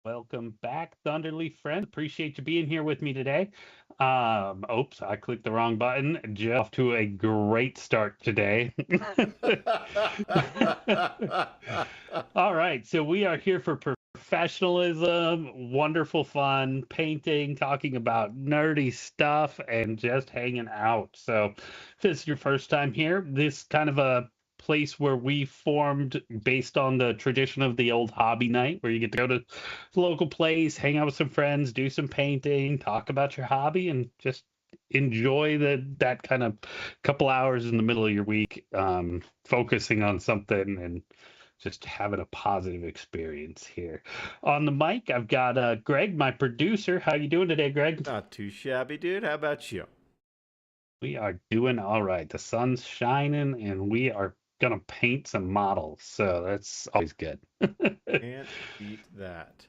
Welcome back, Thunderleaf friend. Appreciate you being here with me today. Oops, I clicked the wrong button. Just off to a great start today. All right, so we are here for professionalism, wonderful fun, painting, talking about nerdy stuff, and just hanging out. So, if this is your first time here, this kind of a place where we formed based on the tradition of the old hobby night, where you get to go to the local place, hang out with some friends, do some painting, talk about your hobby, and just enjoy that kind of couple hours in the middle of your week, focusing on something and just having a positive experience here. On the mic, I've got Greg, my producer. How you doing today, Greg? Not too shabby, dude. How about you? We are doing all right. The sun's shining, and we are gonna paint some models, so that's always good. Can't beat that.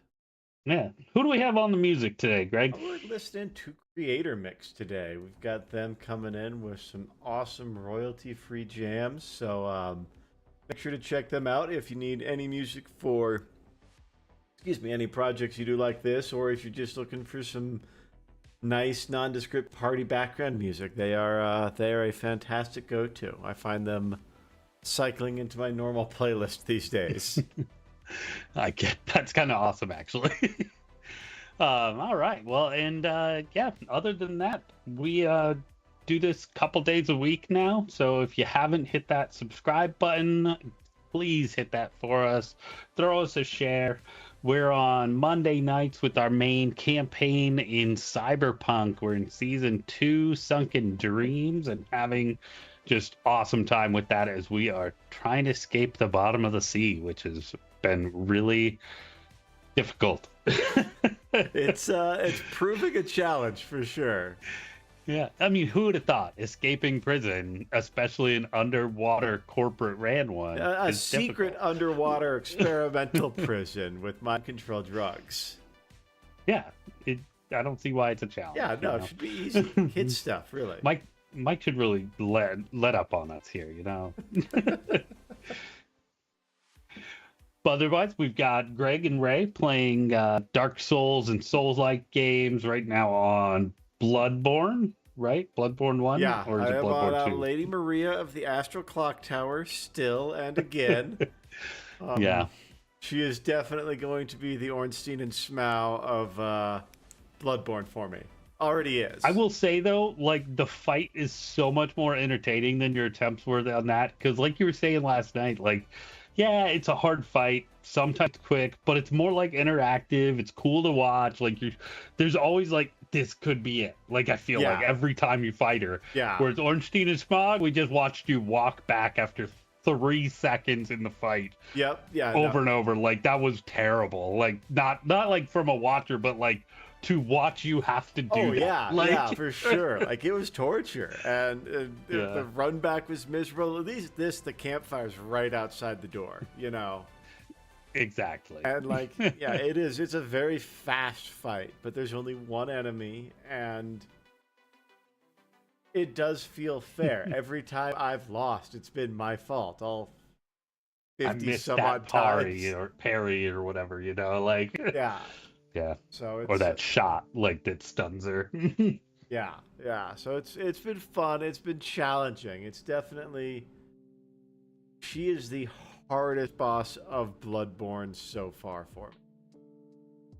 Yeah. Who do we have on the music today, Greg? We're listening to Creator Mix today. We've got them coming in with some awesome royalty-free jams. So make sure to check them out if you need any music for, any projects you do like this, or if you're just looking for some nice nondescript party background music. They are a fantastic go-to. I find them cycling into my normal playlist these days. I get that's kind of awesome, actually. All right. Well, and yeah, other than that, we do this couple days a week now. So if you haven't hit that subscribe button, please hit that for us. Throw us a share. We're on Monday nights with our main campaign in Cyberpunk. We're in season 2, Sunken Dreams, and having just awesome time with that as we are trying to escape the bottom of the sea, which has been really difficult. It's proving a challenge for sure. Yeah, I mean, who would have thought escaping prison, especially an underwater corporate ran one, A is secret difficult. underwater experimental prison with mind control drugs. Yeah, I don't see why it's a challenge. Yeah, no, you it know? should be easy. Hit stuff, really. Mike should really let up on us here, you know. But otherwise, we've got Greg and Ray playing Dark Souls and Souls-like games right now on Bloodborne, right? Bloodborne 1, Yeah, or is I it am on Bloodborne 2? Lady Maria of the Astral Clock Tower still and again. Yeah. She is definitely going to be the Ornstein and Smough of Bloodborne for me. Already is. I will say though, like the fight is so much more entertaining than your attempts were on that. Because, like you were saying last night, like, yeah, it's a hard fight, sometimes quick, but it's more like interactive. It's cool to watch. Like, there's always like this could be it. Like I feel like Yeah. every time you fight her. Yeah. Whereas Ornstein and Smog, we just watched you walk back after 3 seconds in the fight Yep. Yeah. over and over. Like that was terrible. Like not like from a watcher, but like to watch you have to do Oh that. yeah, Like, yeah, for sure. Like it was torture, and Yeah. the run back was miserable. At least the campfire's right outside the door, you know. Exactly. And like, yeah, it is. It's a very fast fight, but there's only one enemy, and it does feel fair. Every time I've lost, it's been my fault. All I 50 missed some that odd times. parry or whatever, you know, like Yeah. yeah. So it's Or that shot like that stuns her. yeah, yeah. So it's been fun. It's been challenging. It's definitely she is the hardest boss of Bloodborne so far for me.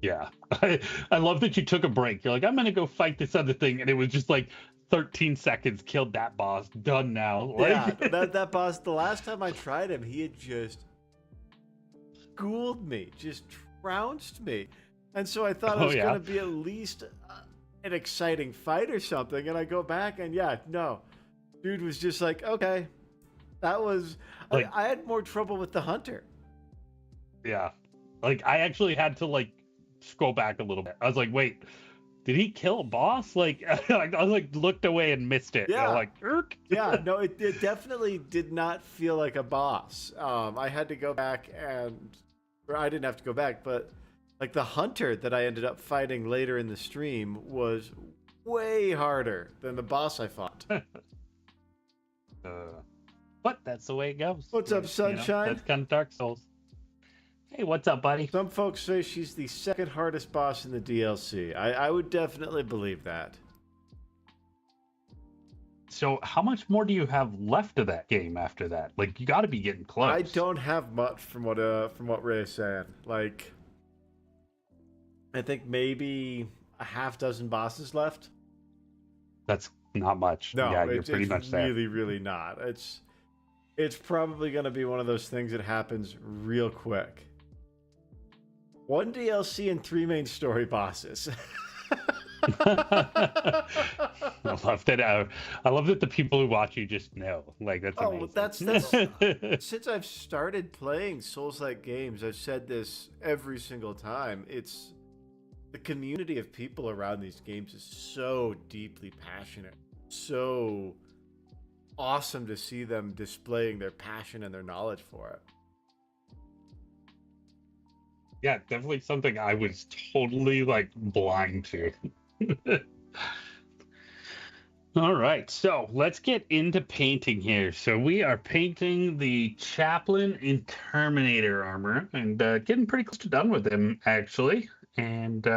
Yeah. I love that you took a break. You're like, I'm gonna go fight this other thing, and it was just like 13 seconds, killed that boss, done now. Like Yeah, that boss. The last time I tried him, he had just schooled me, just trounced me, and so I thought it Oh, was yeah? gonna be at least an exciting fight or something. And I go back, and yeah, no, dude was just like, okay, that was. Like- I had more trouble with the hunter. Yeah. Like I actually had to like scroll back a little bit. I was like, wait, did he kill a boss? Like I was like looked away and missed it. Yeah. I'm like, Erk. Yeah, no, it definitely did not feel like a boss. I had to go back or I didn't have to go back, but like the hunter that I ended up fighting later in the stream was way harder than the boss I fought. But that's the way it goes. What's up, You know, sunshine? that's kind of Dark Souls. Hey, what's up, buddy? Some folks say she's the second hardest boss in the DLC. I would definitely believe that. So, how much more do you have left of that game after that? Like, you got to be getting close. I don't have much from what Ray's saying. Like, I think maybe a half dozen bosses left. That's not much. No, yeah, you're pretty much there. Really, really not. It's probably going to be one of those things that happens real quick. One DLC and 3 main story bosses. I love that. I love that the people who watch you just know. Like that's amazing. That's since I've started playing Souls-like games, I've said this every single time. It's the community of people around these games is so deeply passionate, so awesome to see them displaying their passion and their knowledge for it. Yeah, definitely something I was totally like blind to. All right, so let's get into painting here. So we are painting the Chaplain in Terminator Armor and getting pretty close to done with him, actually. And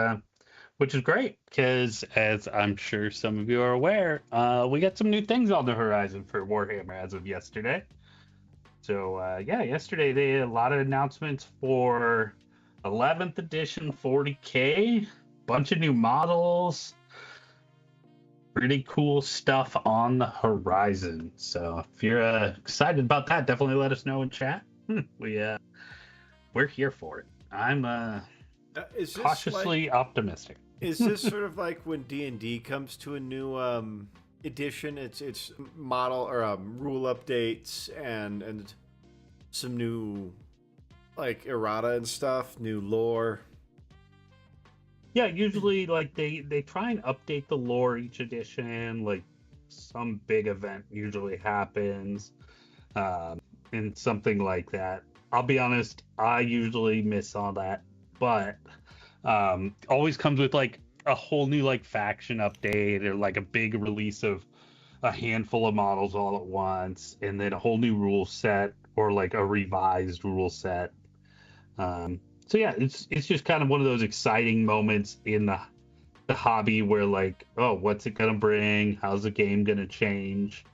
which is great because, as I'm sure some of you are aware, we got some new things on the horizon for Warhammer as of yesterday. So yeah, yesterday they had a lot of announcements for 11th edition 40K, bunch of new models, pretty cool stuff on the horizon. So if you're excited about that, definitely let us know in chat. We're here for it. I'm cautiously optimistic. Is this sort of like when D&D comes to a new edition? It's model or rule updates and some new like errata and stuff, new lore. Yeah, usually like they try and update the lore each edition. Like some big event usually happens, and something like that. I'll be honest, I usually miss all that, but always comes with like a whole new like faction update or like a big release of a handful of models all at once, and then a whole new rule set or like a revised rule set. So yeah, it's just kind of one of those exciting moments in the hobby where like, oh, what's it gonna bring? How's the game gonna change?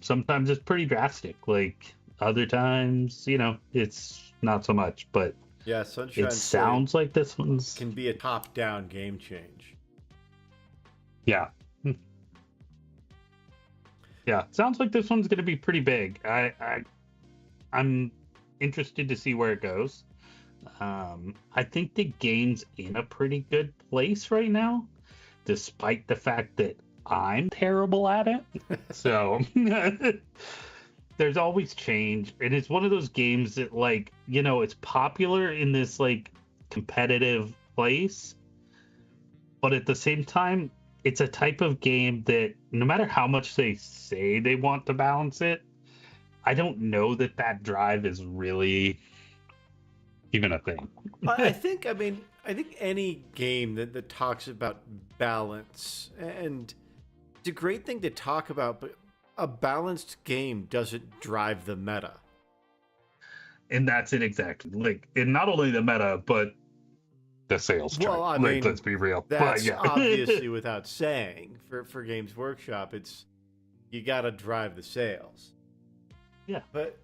Sometimes it's pretty drastic. Like other times, it's not so much. But yeah, Sunshine it sounds like this one's can be a top-down game change. Yeah. Yeah, sounds like this one's gonna be pretty big. I'm interested to see where it goes. I think the game's in a pretty good place right now, despite the fact that I'm terrible at it. So there's always change, and it's one of those games that like, it's popular in this like competitive place, but at the same time, it's a type of game that no matter how much they say they want to balance it, I don't know that drive is really even a thing. I think any game that talks about balance, and it's a great thing to talk about, but a balanced game doesn't drive the meta. And that's it exactly. Like, and not only the meta, but the sales chart. Well, I mean, let's be real. That's yeah. obviously without saying. For Games Workshop, you got to drive the sales. Yeah. But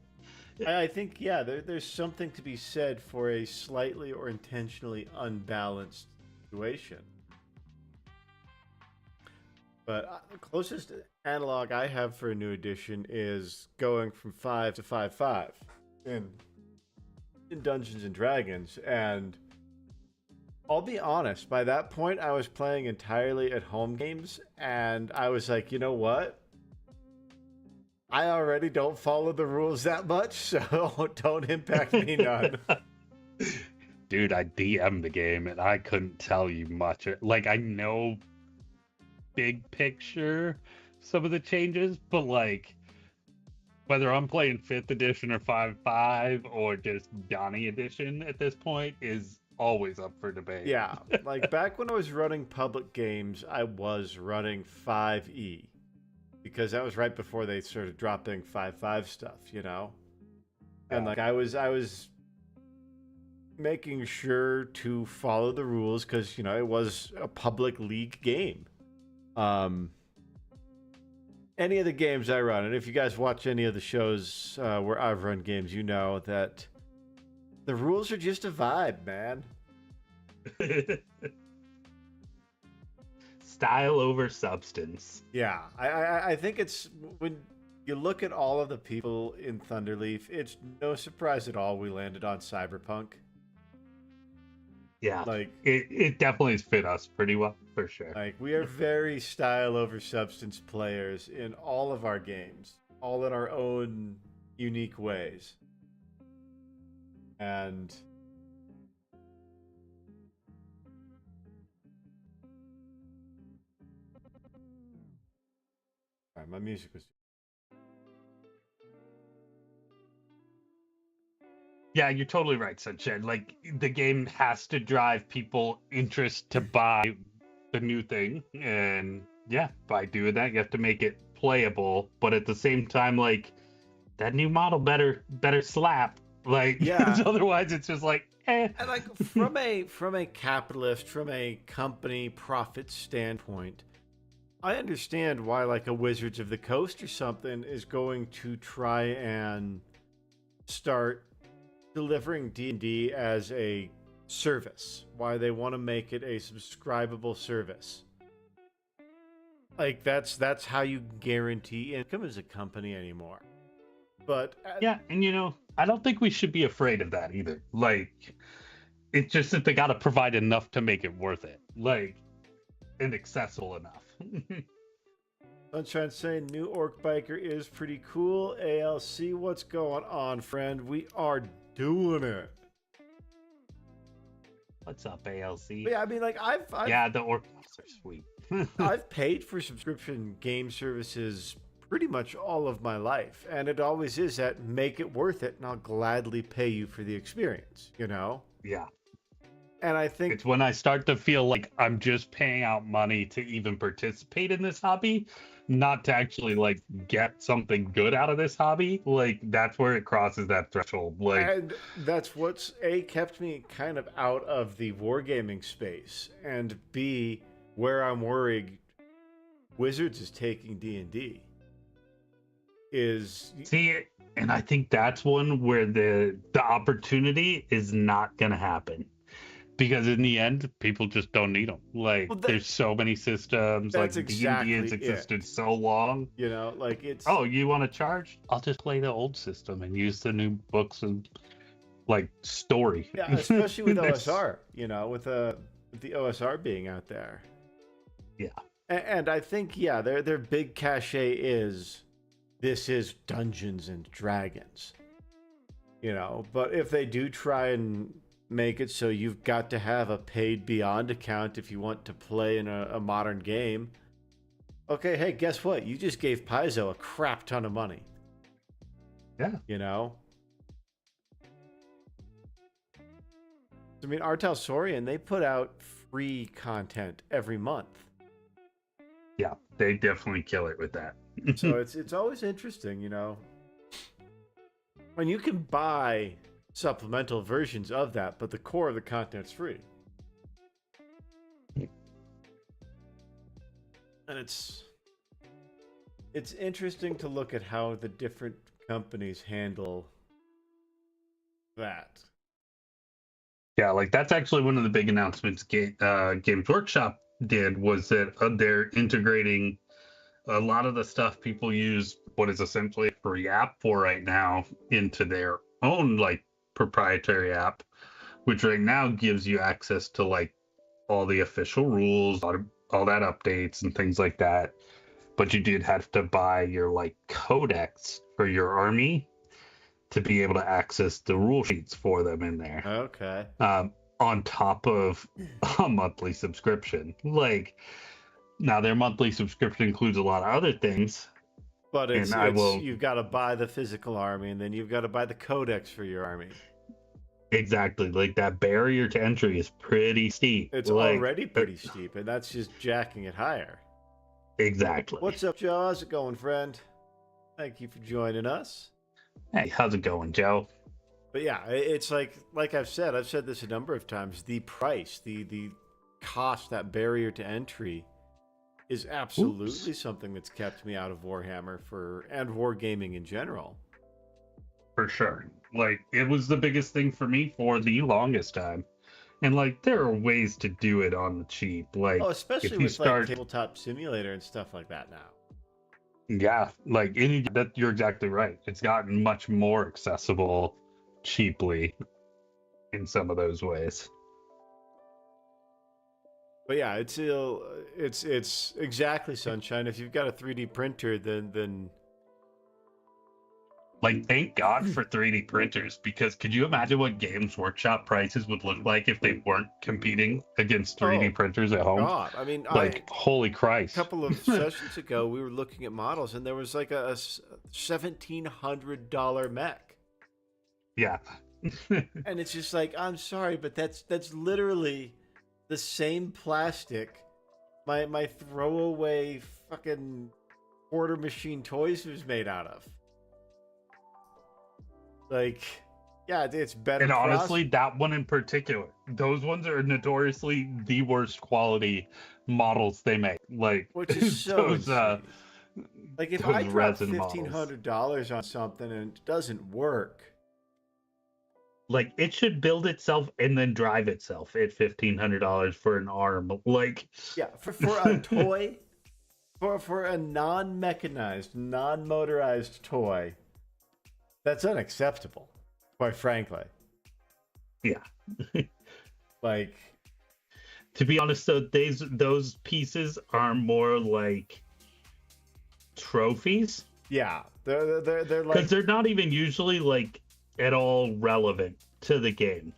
I think, there's something to be said for a slightly or intentionally unbalanced situation. But the closest analog I have for a new edition is going from 5 to 5/5 in Dungeons and Dragons. And I'll be honest, by that point, I was playing entirely at home games, and I was like, you know what? I already don't follow the rules that much, so don't impact me none. Dude, I DM'd the game, and I couldn't tell you much. Like, I know big picture some of the changes, but like, whether I'm playing 5th edition or 5.5 or just Donnie edition at this point is always up for debate. Yeah, like back when I was running public games, I was running 5e because that was right before they started dropping 5.5 stuff, And like I was making sure to follow the rules because it was a public league game. Any of the games I run, and if you guys watch any of the shows where I've run games, you know that the rules are just a vibe, man. Style over substance. Yeah, I think it's when you look at all of the people in Thunderleaf, it's no surprise at all we landed on Cyberpunk. Yeah, Like it definitely has fit us pretty well, for sure. Like, we are very style over substance players in all of our games, all in our own unique ways. And sorry, my music was. Yeah, you're totally right, Sunshine. Like, the game has to drive people interest to buy the new thing. And yeah, by doing that, you have to make it playable. But at the same time, like, that new model better slap. Like, Yeah. otherwise it's just like, eh. And like from a capitalist, from a company profit standpoint, I understand why like a Wizards of the Coast or something is going to try and start delivering D&D as a service. Why they want to make it a subscribable service. Like that's how you guarantee income as a company anymore. But yeah, and I don't think we should be afraid of that either. Like, it's just that they got to provide enough to make it worth it, like, and accessible enough. Sunshine saying New Orc Biker is pretty cool. ALC, what's going on, friend? We are doing it. What's up, ALC? But yeah, I mean, like I've yeah, the orcs are sweet. I've paid for subscription game services pretty much all of my life, and it always is that make it worth it, and I'll gladly pay you for the experience. Yeah. And I think it's when I start to feel like I'm just paying out money to even participate in this hobby, not to actually like get something good out of this hobby. Like, that's where it crosses that threshold. Like, and that's what's kept me kind of out of the wargaming space, and B, where I'm worried Wizards is taking D&D is see, and I think that's one where the opportunity is not going to happen. Because in the end, people just don't need them. Like, there's so many systems. Like, exactly D&D has existed so long. Like it's... Oh, you want to charge? I'll just play the old system and use the new books and, like, story. Yeah, especially with OSR, with the OSR being out there. Yeah. And I think, yeah, their big cachet is, this is Dungeons and Dragons. But if they do try and make it so you've got to have a paid Beyond account if you want to play in a modern game. Okay, hey, guess what? You just gave Paizo a crap ton of money. Yeah. I mean, Artel Saurian, they put out free content every month. Yeah, they definitely kill it with that. So it's always interesting, when you can buy supplemental versions of that, but the core of the content's free. And it's interesting to look at how the different companies handle that. Yeah, like that's actually one of the big announcements Games Workshop did, was that they're integrating a lot of the stuff people use what is essentially a free app for right now into their own like proprietary app, which right now gives you access to like all the official rules, all that updates and things like that. But you did have to buy your like codex for your army to be able to access the rule sheets for them in there. Okay. On top of a monthly subscription. Like, now their monthly subscription includes a lot of other things. But you've got to buy the physical army, and then you've got to buy the codex for your army. Exactly. Like, that barrier to entry is pretty steep. It's already pretty steep, and that's just jacking it higher. Exactly. What's up, Joe? How's it going, friend? Thank you for joining us. Hey, how's it going, Joe? But yeah, it's like I've said this a number of times. The price, the cost, that barrier to entry, is absolutely something that's kept me out of Warhammer and wargaming in general. For sure. Like, it was the biggest thing for me for the longest time. And like, there are ways to do it on the cheap. Oh, Like, especially if you with like start, tabletop simulator and stuff like that now. yeah, like that, you're exactly right. It's gotten much more accessible cheaply in some of those ways. But yeah, it's exactly Sunshine. If you've got a 3D printer, then Like, thank God for 3D printers, because could you imagine what Games Workshop prices would look like if they weren't competing against 3D oh printers at home? God, I mean, Like, holy Christ. couple of sessions ago, we were looking at models, and there was like a $1,700 mech, Yeah. and it's just like, I'm sorry, but that's literally the same plastic my throwaway fucking quarter machine toys was made out of. Like, yeah, it's better. And honestly, that one in particular, those ones are notoriously the worst quality models they make. Like, which is so those like, if those I drop resin $1,500 on something and it doesn't work, like, it should build itself and then drive itself at $1,500 for an arm. Like, yeah, for a toy, for a non-mechanized, non-motorized toy, that's unacceptable, quite frankly. yeah. Like, To be honest, though, those pieces are more like trophies, yeah, they're because like, they're not even usually like at all relevant to the game.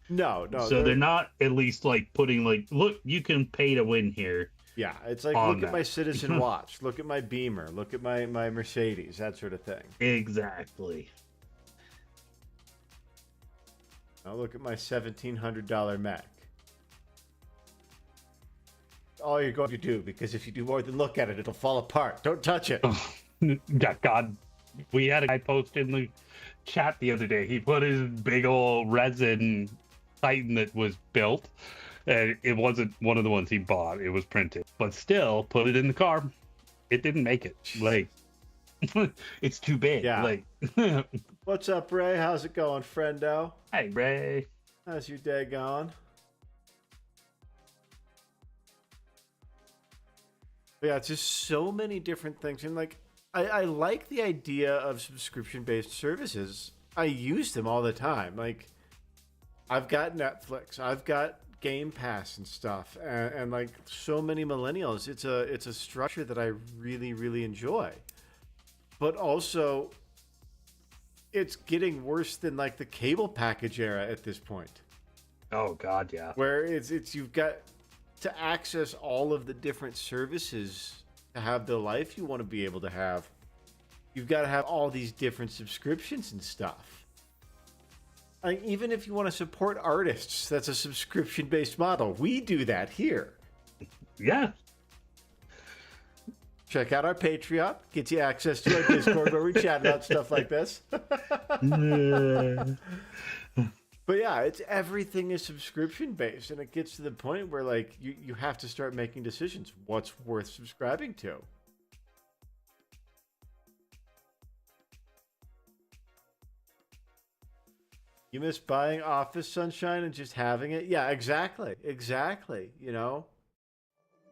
no, So they're not at least like putting like, look, you can pay to win here. yeah, it's like, On look at my that. Citizen watch, look at my Beamer, look at my Mercedes, that sort of thing. Exactly. Now look at my $1,700 Mac. All you're going to do, because if you do more than look at it, it'll fall apart. Don't touch it. Yeah, God, we had a guy post in the chat the other day. He put his big old resin Titan that was built, and it wasn't one of the ones he bought. It was printed, but still put it in the car. It didn't make it. Like, it's too big. Yeah. Like, What's up, Ray? How's it going, friendo? hey, Ray. How's your day going? Yeah, it's just so many different things. And like, I like the idea of subscription-based services. I use them all the time. Like, I've got Netflix, I've got Game Pass and stuff, and like so many millennials, it's a structure that I really, really enjoy. But also, it's getting worse than like the cable package era at this point, Oh God, yeah. where it's you've got to access all of the different services to have the life you want to be able to have. You've got to have all these different subscriptions and stuff. Like, even if you want to support artists, that's a subscription-based model. We do that here. Yeah. Check out our Patreon. Gets you access to our Discord where we chat about stuff like this. But yeah, it's everything is subscription-based, and it gets to the point where like you have to start making decisions. What's worth subscribing to? You miss buying Office Sunshine and just having it? Yeah, exactly. Exactly. You know?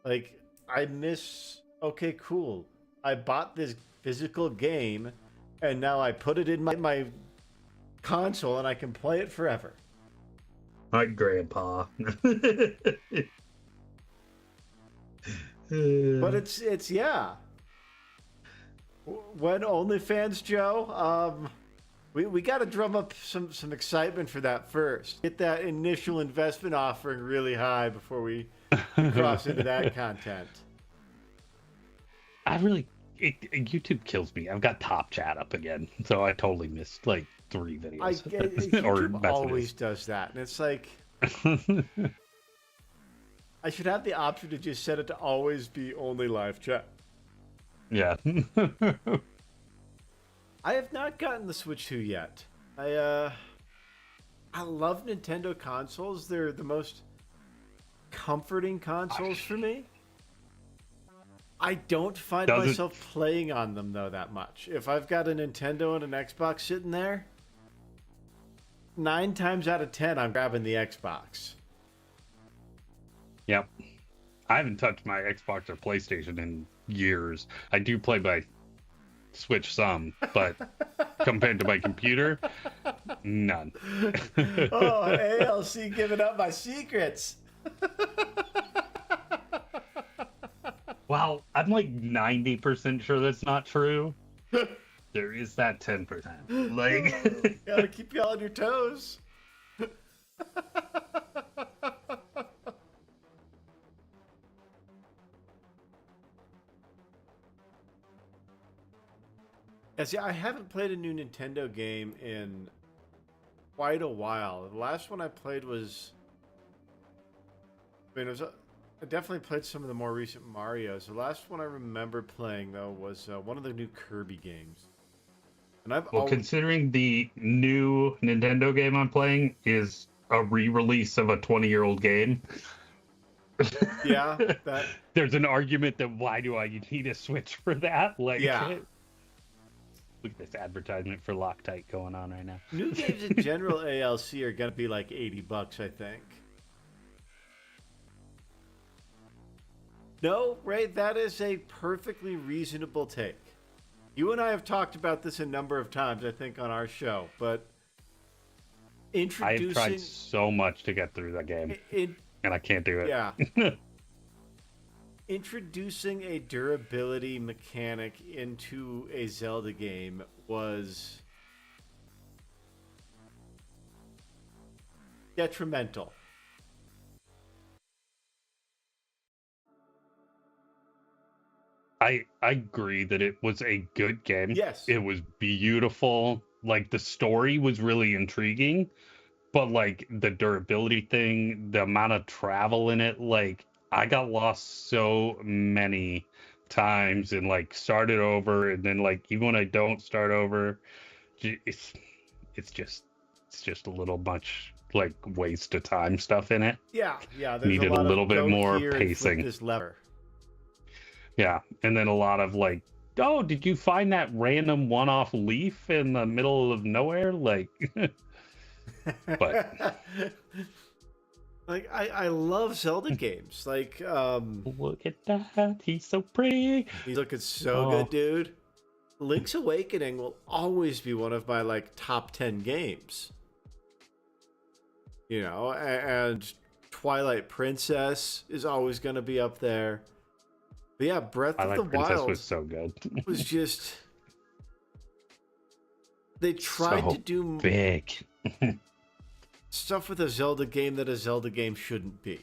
Like, I miss, okay, cool. I bought this physical game, and now I put it in my console, and I can play it forever. My grandpa. But it's yeah. When OnlyFans, Joe, we got to drum up some excitement for that first. Get that initial investment offering really high before we cross into that content. YouTube kills me. I've got Top Chat up again, so I totally missed like 3 videos. YouTube always does that, and it's like I should have the option to just set it to always be only live chat. Yeah. I have not gotten the Switch 2 yet. I I love Nintendo consoles. They're the most comforting consoles for me. I don't find Does it? myself playing on them though that much. If I've got a Nintendo and an Xbox sitting there, 9 times out of 10 I'm grabbing the Xbox. Yep. I haven't touched my Xbox or PlayStation in years. I do play by Switch some, but compared to my computer, none. Oh, ALC giving up my secrets. Well, I'm like 90% sure that's not true. There is that 10%. Like, Gotta keep you all on your toes. Yeah, see, I haven't played a new Nintendo game in quite a while. The last one I played was, I mean, I definitely played some of the more recent Marios. The last one I remember playing though was one of the new Kirby games. And well, considering the new Nintendo game I'm playing is a re-release of a 20-year-old game, yeah, that there's an argument that why do I need a Switch for that? Like, yeah. Look at this advertisement for Loctite going on right now. New games in general, ALC, are gonna be like $80, I think. No, Ray, that is a perfectly reasonable take. You and I have talked about this a number of times, I think, on our show, but introducing... I've tried so much to get through that game, and I can't do it. Yeah. Introducing a durability mechanic into a Zelda game was detrimental. I agree that it was a good game. Yes. It was beautiful. Like, the story was really intriguing, but like the durability thing, the amount of travel in it, like I got lost so many times and like started over, and then like even when I don't start over, it's just a little much like waste of time stuff in it. Yeah. There's Needed a little bit more pacing. This lever. Yeah, and then a lot of like, oh, did you find that random one-off leaf in the middle of nowhere? Like, but like I love Zelda games. Like, look at that, he's so pretty. he's looking so good, dude. Link's Awakening will always be one of my like top 10 games. You know, and Twilight Princess is always going to be up there. But yeah, Breath of the Wild was so good. was just, they tried so to do big stuff with a Zelda game that a Zelda game shouldn't be.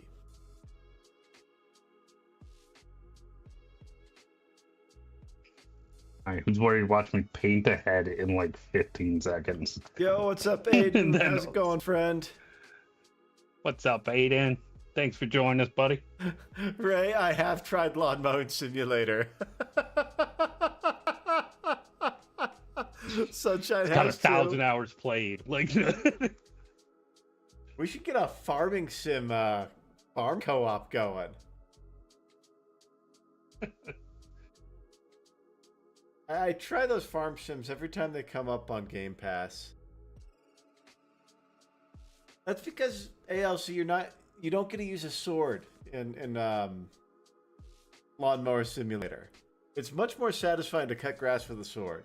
All right, who's worried? Watch me paint a head in like 15 seconds. Yo, what's up, Aiden? How's it going, friend? What's up, Aiden? Thanks for joining us, buddy. Ray, I have tried Lawn Mowing Simulator. Sunshine Got has 1,000 hours played. Like, we should get a farming sim farm co-op going. I try those farm sims every time they come up on Game Pass. That's because ALC, you don't get to use a sword in Lawnmower Simulator. It's much more satisfying to cut grass with a sword.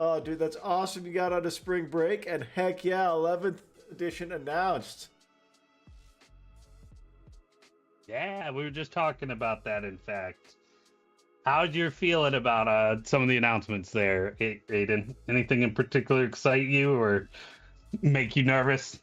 Oh, dude, that's awesome. You got on a spring break, and heck yeah, 11th edition announced. yeah, we were just talking about that, in fact. How's your feeling about some of the announcements there, Aiden? Anything in particular excite you or make you nervous?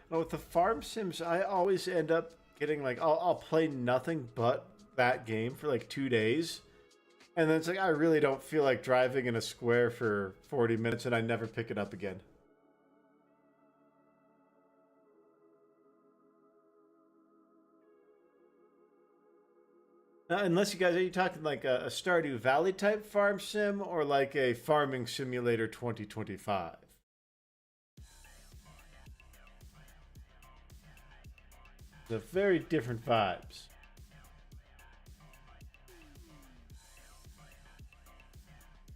Oh, with the farm sims, I always end up getting like, I'll play nothing but that game for like 2 days. And then it's like, I really don't feel like driving in a square for 40 minutes, and I never pick it up again. Unless you guys, are you talking like a Stardew Valley type farm sim or like a Farming Simulator 2025? The very different vibes.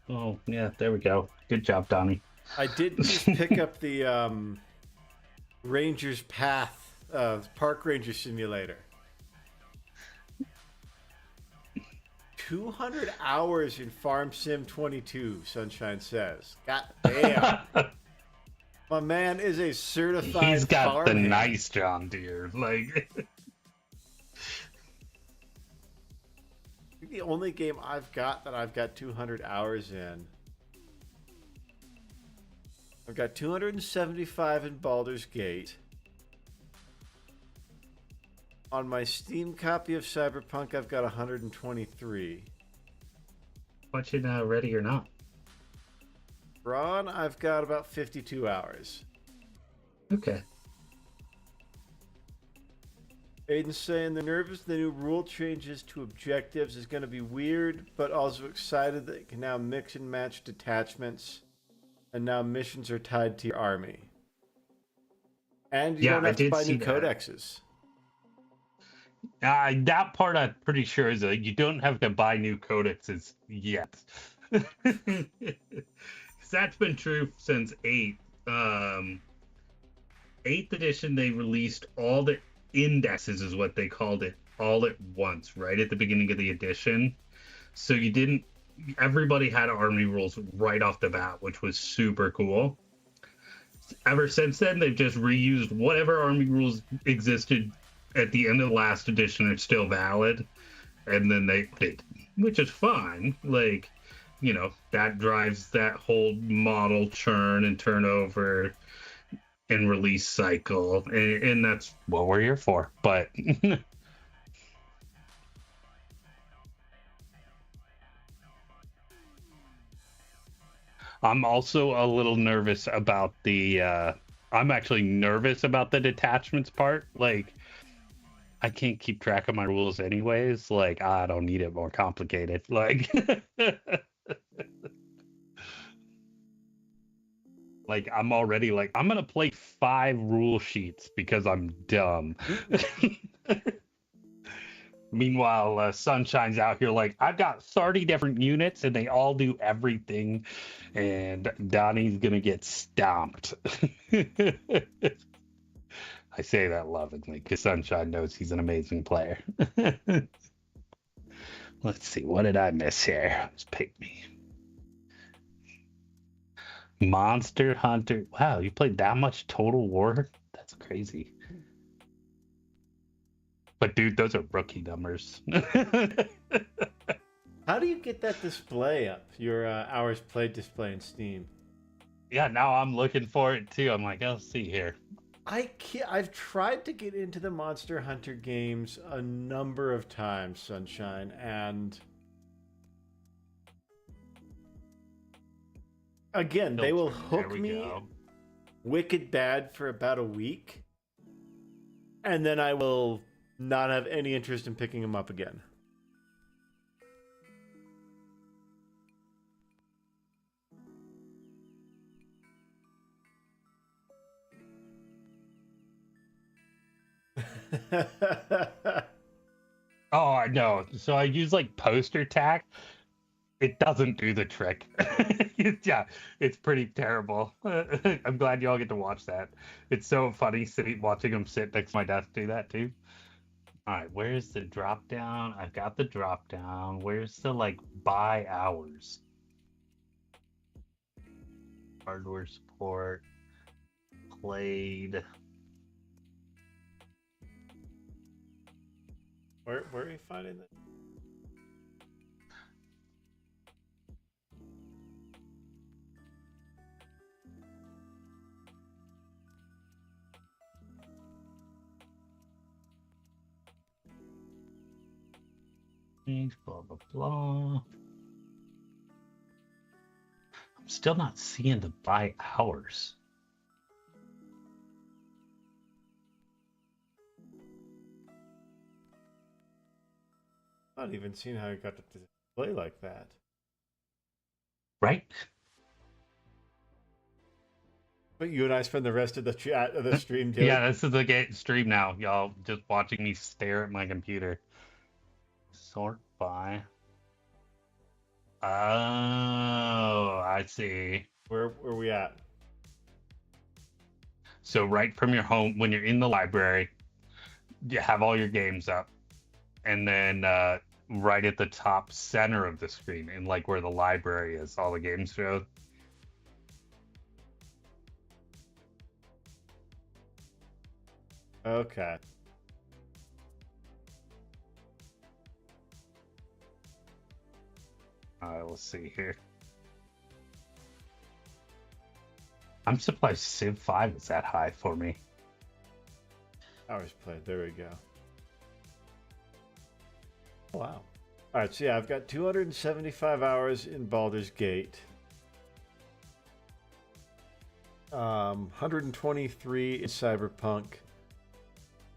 Oh, yeah, there we go. Good job, Donnie. I did just pick up the Ranger's Path Park Ranger Simulator. 200 hours in Farm Sim 22, Sunshine says. God damn. My man is a certified He's got the farmhand. nice John Deere. Like, The only game I've got that I've got 200 hours in. I've got 275 in Baldur's Gate. On my Steam copy of Cyberpunk, I've got 123. watching Ready or Not. Ron, I've got about 52 hours. Okay. Aiden's saying they're nervous the new rule changes to objectives is going to be weird, but also excited that it can now mix and match detachments, and now missions are tied to your army. And you don't have to buy new codexes. That part I'm pretty sure is you don't have to buy new codexes yet. That's been true since 8. 8th edition, they released all the indexes, is what they called it, all at once, right at the beginning of the edition. So everybody had army rules right off the bat, which was super cool. Ever since then, they've just reused whatever army rules existed at the end of the last edition are still valid, and then they update, which is fine. Like, that drives that whole model churn and turnover and release cycle, and that's what we're here for. But I'm also a little nervous about I'm actually nervous about the detachments part. Like, I can't keep track of my rules anyways. Like, I don't need it more complicated. Like, like I'm already like, I'm gonna play 5 rule sheets because I'm dumb. Meanwhile, Sunshine's out here like, I've got 30 different units and they all do everything, and Donnie's gonna get stomped. I say that lovingly because Sunshine knows he's an amazing player. Let's see, what did I miss here? Let's pick me. Monster Hunter. Wow, you played that much Total War? That's crazy. But dude, those are rookie numbers. How do you get that display up? Your hours played display in Steam. Yeah, now I'm looking for it too. I'm like, let's see here. I've tried to get into the Monster Hunter games a number of times, Sunshine, and again, they will hook me wicked bad for about a week, and then I will not have any interest in picking them up again. Oh, I know. So I use like poster tack. It doesn't do the trick. Yeah, it's pretty terrible. I'm glad you all get to watch that. It's so funny watching them sit next to my desk do that too. All right, where's the drop down? I've got the drop down. Where's the like buy hours? Hardware support. Played. Where are you finding that? Blah blah blah. I'm still not seeing the buy hours. I haven't even seen how it got to display like that. Right? But you and I spend the rest of the chat of the stream doing. Yeah, this is the stream now. Y'all just watching me stare at my computer. Sort by. Oh, I see. Where we at? So right from your home, when you're in the library, you have all your games up, and then right at the top center of the screen, and like where the library is, all the games showed. Okay. Let's see here. I'm surprised Civ 5 is that high for me. Hours played. There we go. Wow. All right. So yeah, I've got 275 hours in Baldur's Gate. 123 in Cyberpunk.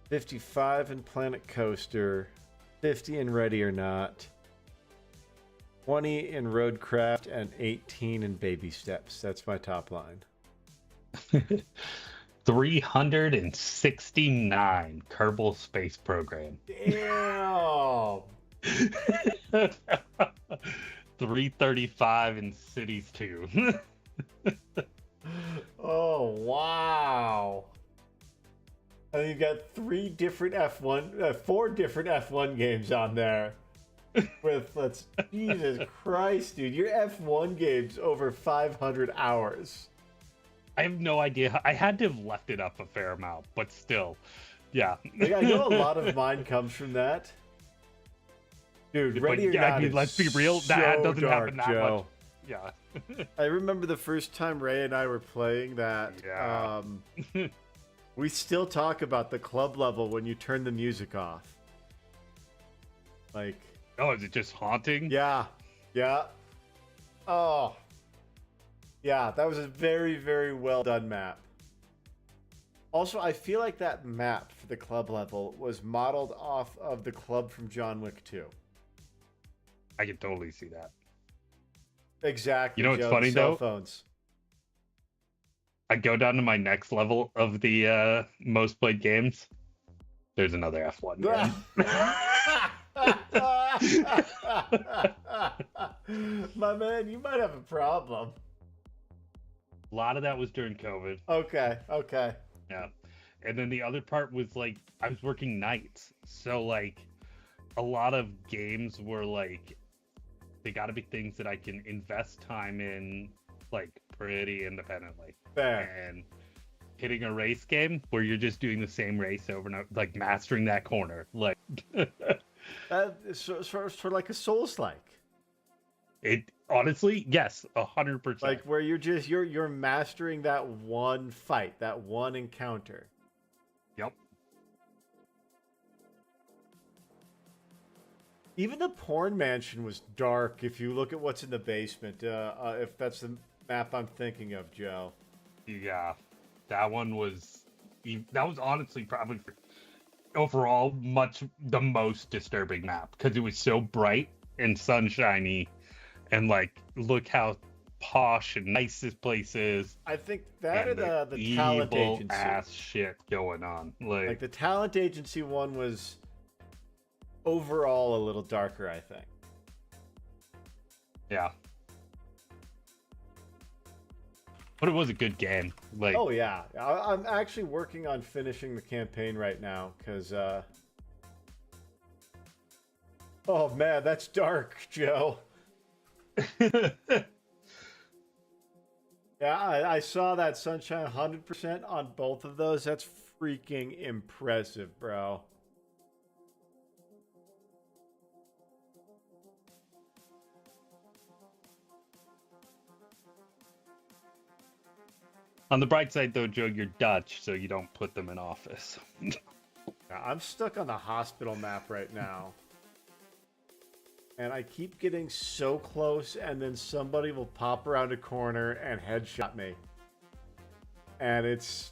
55 in Planet Coaster. 50 in Ready or Not. 20 in Roadcraft and 18 in Baby Steps. That's my top line. 369 Kerbal Space Program. Damn. 335 in Cities 2. Oh, wow. And you've got four different F1 games on there. With, Jesus Christ, dude. Your F1 game's over 500 hours. I have no idea. I had to have left it up a fair amount, but still, yeah. Like, I know a lot of mine comes from that. Dude, Ready or Not, I mean, let's be real, that doesn't happen that much. Yeah. I remember the first time Ray and I were playing that. Yeah. We still talk about the club level when you turn the music off. Like... Oh, is it just haunting? Yeah. Yeah. Oh. Yeah, that was a very, very well done map. Also, I feel like that map for the club level was modeled off of the club from John Wick 2. I can totally see that. Exactly. You know what's Joe, funny, cell though? Phones. I go down to my next level of the most played games. There's another F1 game. My man, you might have a problem. A lot of that was during COVID. Okay. Yeah. And then the other part was like, I was working nights. So like a lot of games were like, they got to be things that I can invest time in, like pretty independently. Fair. And hitting a race game where you're just doing the same race over and over, like mastering that corner. Like, sort of like a Souls-like. it honestly, yes, 100%. Like where you're mastering that one fight, that one encounter. Yep. Even the porn mansion was dark. If you look at what's in the basement, if that's the map I'm thinking of, Joe. Yeah, that was honestly probably overall the most disturbing map because it was so bright and sunshiny, and like look how posh and nice this place is. I think that or the evil talent agency ass shit going on. Like the talent agency one was overall a little darker, I think. Yeah. But it was a good game. Like, oh yeah, I'm actually working on finishing the campaign right now because. Oh man, that's dark, Joe. Yeah, I saw that Sunshine 100% on both of those. That's freaking impressive, bro. on the bright side, though, Joe, you're Dutch, so you don't put them in office. I'm stuck on the hospital map right now. And I keep getting so close, and then somebody will pop around a corner and headshot me. And it's...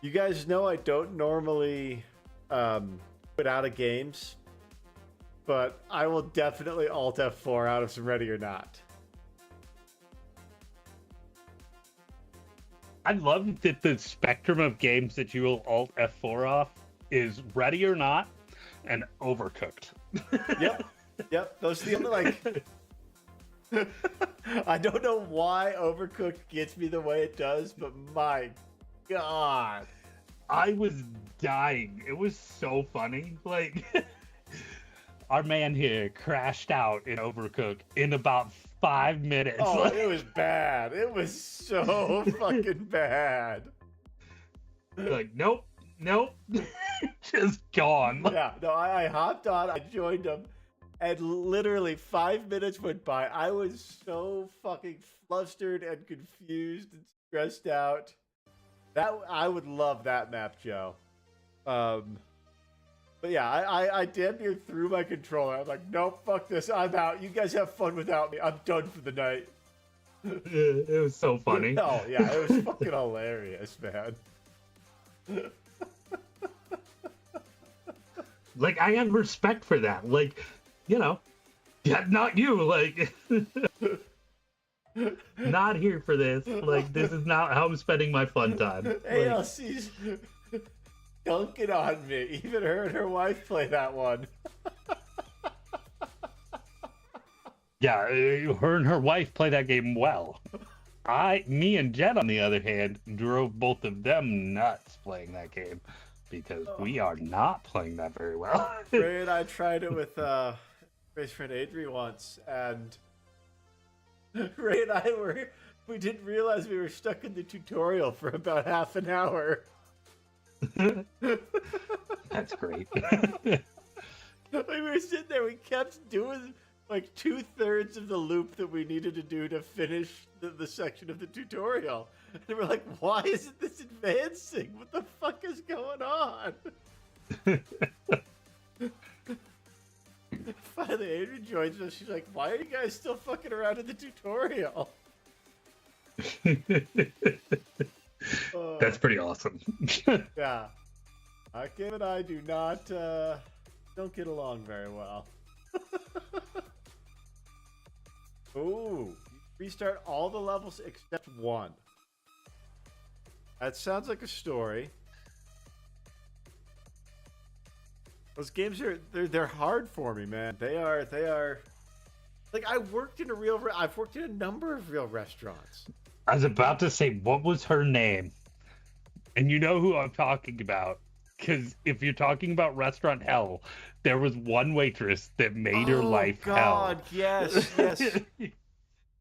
You guys know I don't normally quit out of games but I will definitely Alt F4 out of some Ready or Not. I love that the spectrum of games that you will Alt F4 off is Ready or Not and Overcooked. Yep. Those are the only, like... I don't know why Overcooked gets me the way it does, but my God. I was dying. It was so funny. Like, our man here crashed out in Overcooked in about 5 minutes. Oh, it was bad. It was so fucking bad. Like, nope. Just gone. Yeah, no, I hopped on, I joined him, and literally 5 minutes went by. I was so fucking flustered and confused and stressed out. I would love that map, Joe. But yeah, I damn near threw my controller. I'm like, nope, fuck this. I'm out. You guys have fun without me. I'm done for the night. It was so funny. Oh, yeah, it was fucking hilarious, man. Like, I have respect for that. Like, you know, yeah, not you. Like, not here for this. Like, this is not how I'm spending my fun time. ALC's dunking on me. Even her and her wife play that one. Yeah, her and her wife play that game well. Me and Jen, on the other hand, drove both of them nuts playing that game because we are not playing that very well. Ray and I tried it with Ray's friend Adri once, and Ray and we didn't realize we were stuck in the tutorial for about half an hour. That's great. We were sitting there, we kept doing like 2/3 of the loop that we needed to do to finish the section of the tutorial. And we're like, why isn't this advancing? What the fuck is going on? Finally, Adrian joins us. She's like, why are you guys still fucking around in the tutorial? That's pretty awesome. Yeah. Kim and I don't get along very well. Ooh, restart all the levels except one. That sounds like a story. Those games they're hard for me, man. They are. Like, I've worked in a number of real restaurants. I was about to say, what was her name? And you know who I'm talking about. Because if you're talking about restaurant hell, there was one waitress that made her life hell. Oh, God, yes.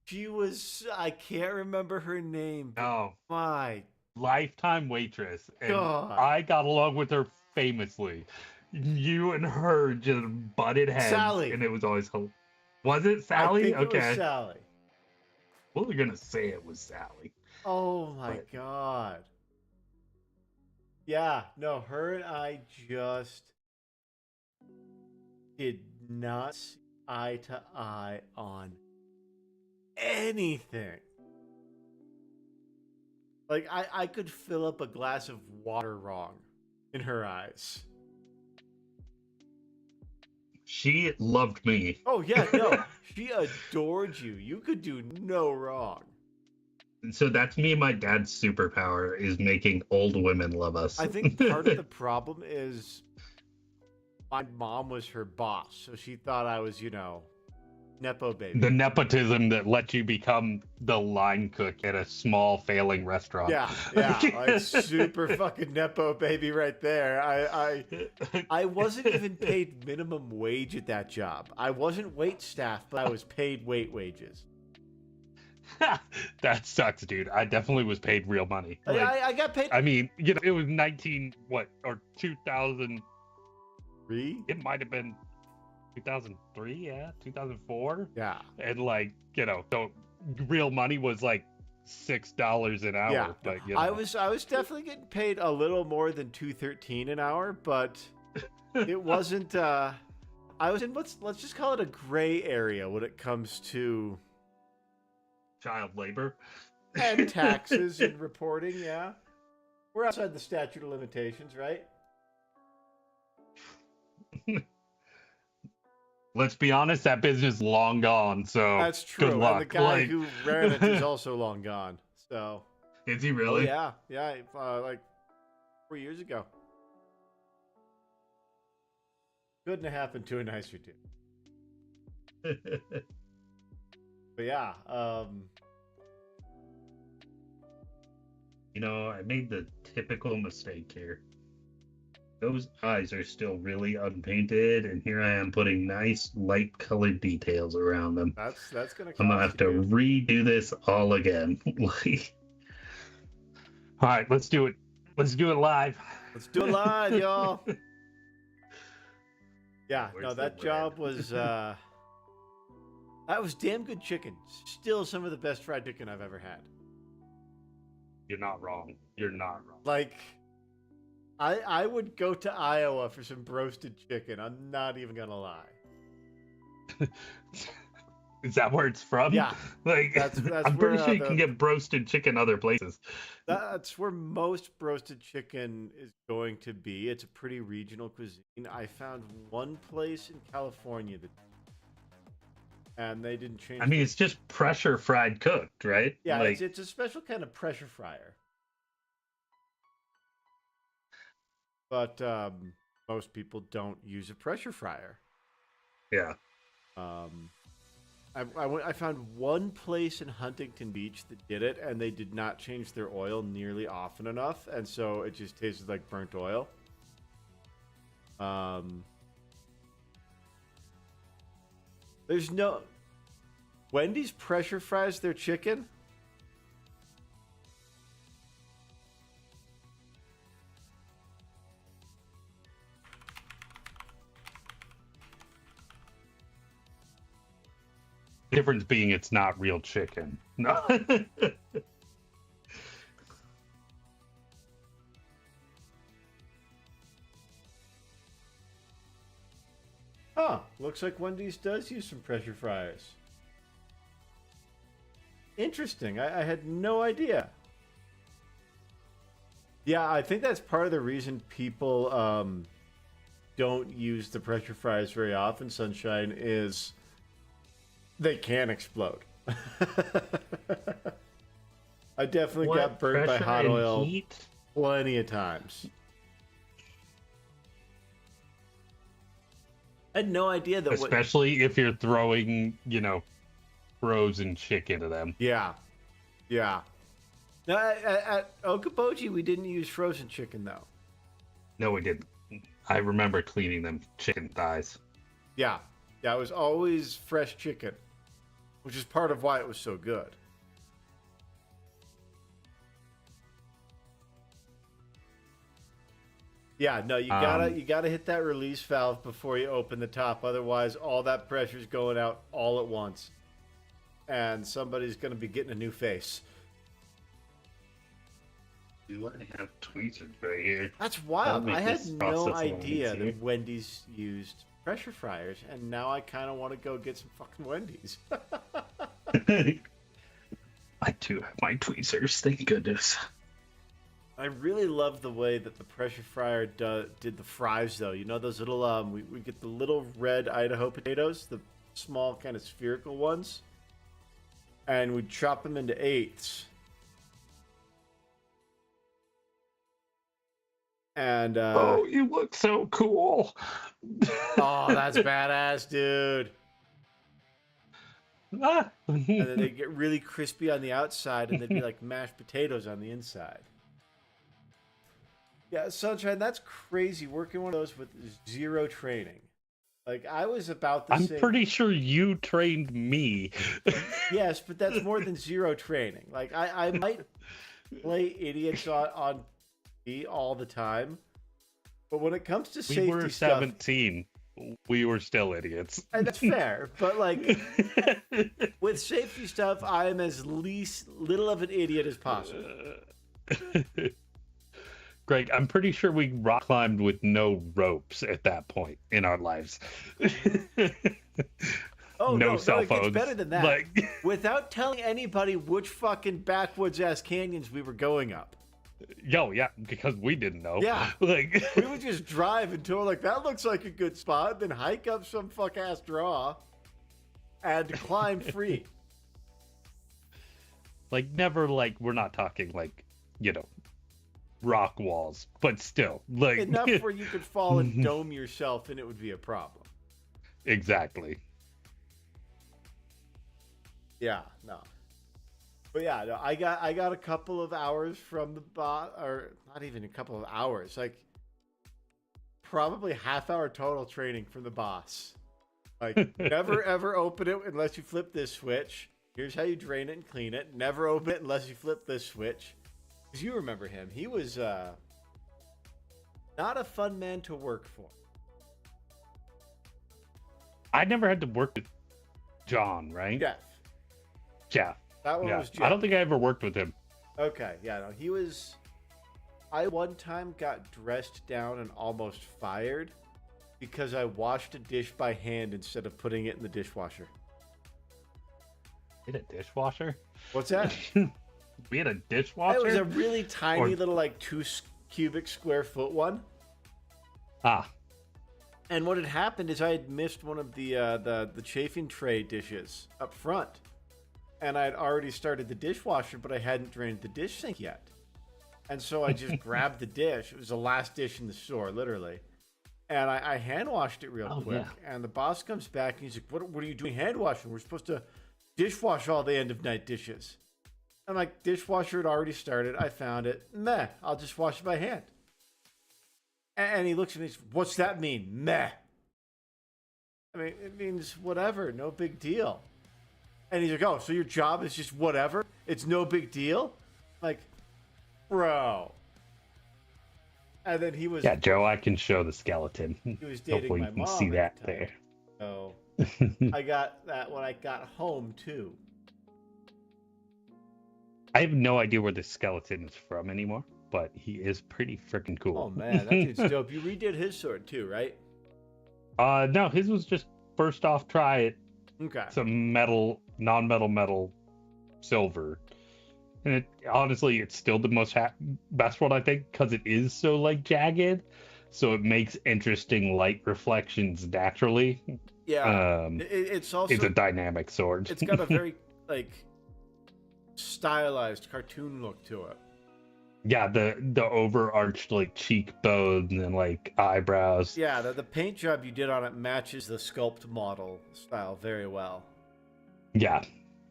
She was, I can't remember her name. No. My lifetime waitress. And God. I got along with her famously. You and her just butted heads. Sally. And it was always Was it Sally? I think it was Sally. Well, we're going to say it was Sally. Oh, my God. Yeah, no, her and I just did not see eye to eye on anything. Like, I could fill up a glass of water wrong in her eyes. She loved me. Oh, yeah, no, she adored you. You could do no wrong. So that's me and my dad's superpower is making old women love us. I think part of the problem is my mom was her boss, so she thought I was, Nepo baby. The nepotism that lets you become the line cook at a small failing restaurant. Yeah, like super fucking Nepo baby right there. I wasn't even paid minimum wage at that job. I wasn't wait staff, but I was paid wages. That sucks, dude. I definitely was paid real money. Like, I got paid. I mean, it was 2003. It might have been 2003, yeah, 2004. Yeah, and so real money was like $6 an hour. Yeah, but I was definitely getting paid a little more than $2.13 an hour, but it wasn't. I was in let's just call it a gray area when it comes to child labor and taxes and reporting. Yeah, we're outside the statute of limitations, right? Let's be honest, that business is long gone. So That's true. good luck. And the guy who ran it is also long gone. So. Is he Oh really? yeah, like 4 years ago. Couldn't have happened to a nicer dude. But yeah, I made the typical mistake here. Those eyes are still really unpainted, and here I am putting nice light colored details around them. that's gonna cost I'm gonna have to redo this all again. All right, let's do it. Let's do it live. Let's do it live, y'all. Yeah, Where's no, that the job was that was damn good chicken. Still some of the best fried chicken I've ever had. You're not wrong. You're not wrong. Like, I would go to Iowa for some roasted chicken. I'm not even gonna lie. Is that where it's from? Yeah. Like, that's I'm where, pretty sure you can get roasted chicken other places. That's where most roasted chicken is going to be. It's a pretty regional cuisine. I found one place in California and they didn't change. I mean, it's just pressure fried cooked, right? Yeah, like, it's a special kind of pressure fryer. But most people don't use a pressure fryer. Yeah. I found one place in Huntington Beach that did it, and they did not change their oil nearly often enough, and so it just tasted like burnt oil. There's no... Wendy's pressure fries their chicken? Difference being it's not real chicken. No. Huh. Looks like Wendy's does use some pressure fryers. Interesting. I had no idea. Yeah, I think that's part of the reason people don't use the pressure fryers very often, Sunshine, is they can explode. I definitely got burned by hot oil heat? plenty of times. I had no idea that. Especially if you're throwing, frozen chicken to them. Yeah, yeah. Now at Okoboji, we didn't use frozen chicken though. No, we didn't. I remember cleaning them chicken thighs. Yeah, it was always fresh chicken, which is part of why it was so good. Yeah, no, you gotta hit that release valve before you open the top. Otherwise, all that pressure's going out all at once, and somebody's gonna be getting a new face. Do I have tweezers right here? That's wild. I had no idea that Wendy's used pressure fryers, and now I kind of want to go get some fucking Wendy's. I do have my tweezers, thank goodness. I really love the way that the pressure fryer did the fries, though. You know those little, we get the little red Idaho potatoes, the small kind of spherical ones, and we chop them into eighths. And oh, you look so cool. Oh, that's badass, dude. And then they get really crispy on the outside, and they'd be like mashed potatoes on the inside. Yeah, Sunshine, that's crazy. Working one of those with zero training. Like, I was about the same. I'm pretty sure you trained me. Yes, but that's more than zero training. Like, I might play idiots on TV all the time, but when it comes to safety we were 17. We were still idiots. And that's fair, but like with safety stuff, I am as little of an idiot as possible. Greg, I'm pretty sure we rock climbed with no ropes at that point in our lives. Oh, no, cell phones. It gets better than that. Like... Without telling anybody which fucking backwoods ass canyons we were going up. Yo, yeah, because we didn't know. Yeah. Like We would just drive until we're like, that looks like a good spot, then hike up some fuck ass draw and climb free. like never like we're not talking like, rock walls, but still like Enough where you could fall and dome yourself and it would be a problem. exactly. Yeah, no. But yeah, no, I got a couple of hours from the boss, or not even a couple of hours, like probably half-hour total training from the boss. Like, never ever open it unless you flip this switch. Here's how you drain it and clean it. Never open it unless you flip this switch. Because you remember him. He was not a fun man to work for. I never had to work with John, right? Jeff. That one Yeah. was Jeff. I don't think I ever worked with him. Okay, yeah, no, he was... I one time got dressed down and almost fired because I washed a dish by hand instead of putting it in the dishwasher. We had a dishwasher? What's that? We had a dishwasher? It was a really tiny little, like, 2 cubic square foot one. Ah. And what had happened is I had missed one of the chafing tray dishes up front. And I had already started the dishwasher, but I hadn't drained the dish sink yet. And so I just grabbed the dish. It was the last dish in the store, literally. And I hand washed it real quick. Yeah. And the boss comes back and he's like, what are you doing hand washing? We're supposed to dishwash all the end of night dishes. I'm like, dishwasher had already started. I found it. Meh, I'll just wash it by hand. And he looks at me and says, what's that mean? Meh. I mean, it means whatever, no big deal. And he's like, oh, so your job is just whatever? It's no big deal? Like, bro. And then he was... Yeah, Joe, I can show the skeleton. He was dating Hopefully my you can mom see at that the time. there. So I got that when I got home, too. I have no idea where the skeleton is from anymore, but he is pretty freaking cool. Oh, man, that dude's dope. You redid his sword, too, right? No, his was just first off, try it. Okay. Some non-metal silver. And honestly, it's still the best one, I think, because it is so, like, jagged. So it makes interesting light reflections naturally. Yeah. It's also... It's a dynamic sword. It's got a very, like, stylized cartoon look to it. Yeah, the overarched, like, cheekbones and, like, eyebrows. Yeah, the paint job you did on it matches the sculpt model style very well. Yeah.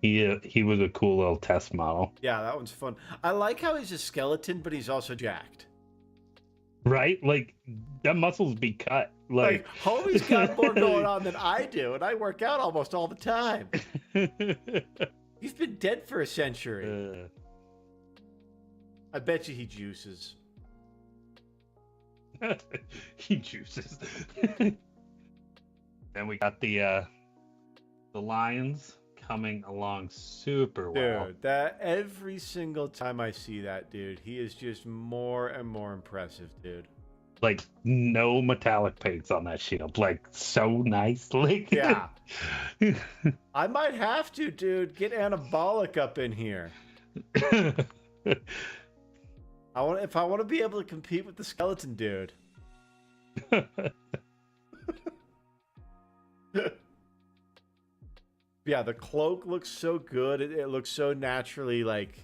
He was a cool little test model. Yeah, that one's fun. I like how he's a skeleton, but he's also jacked. Right? Like, that muscles be cut. Like homie's got more going on than I do, and I work out almost all the time. He's been dead for a century. I bet you he juices. He juices. Then we got the lions coming along super well. Dude, that every single time I see that dude, he is just more and more impressive, dude. Like, no metallic paints on that shield. Like, so nice. Like, yeah. I might have to, dude. Get anabolic up in here. If I want to be able to compete with the skeleton dude. Yeah, the cloak looks so good. It looks so naturally, like,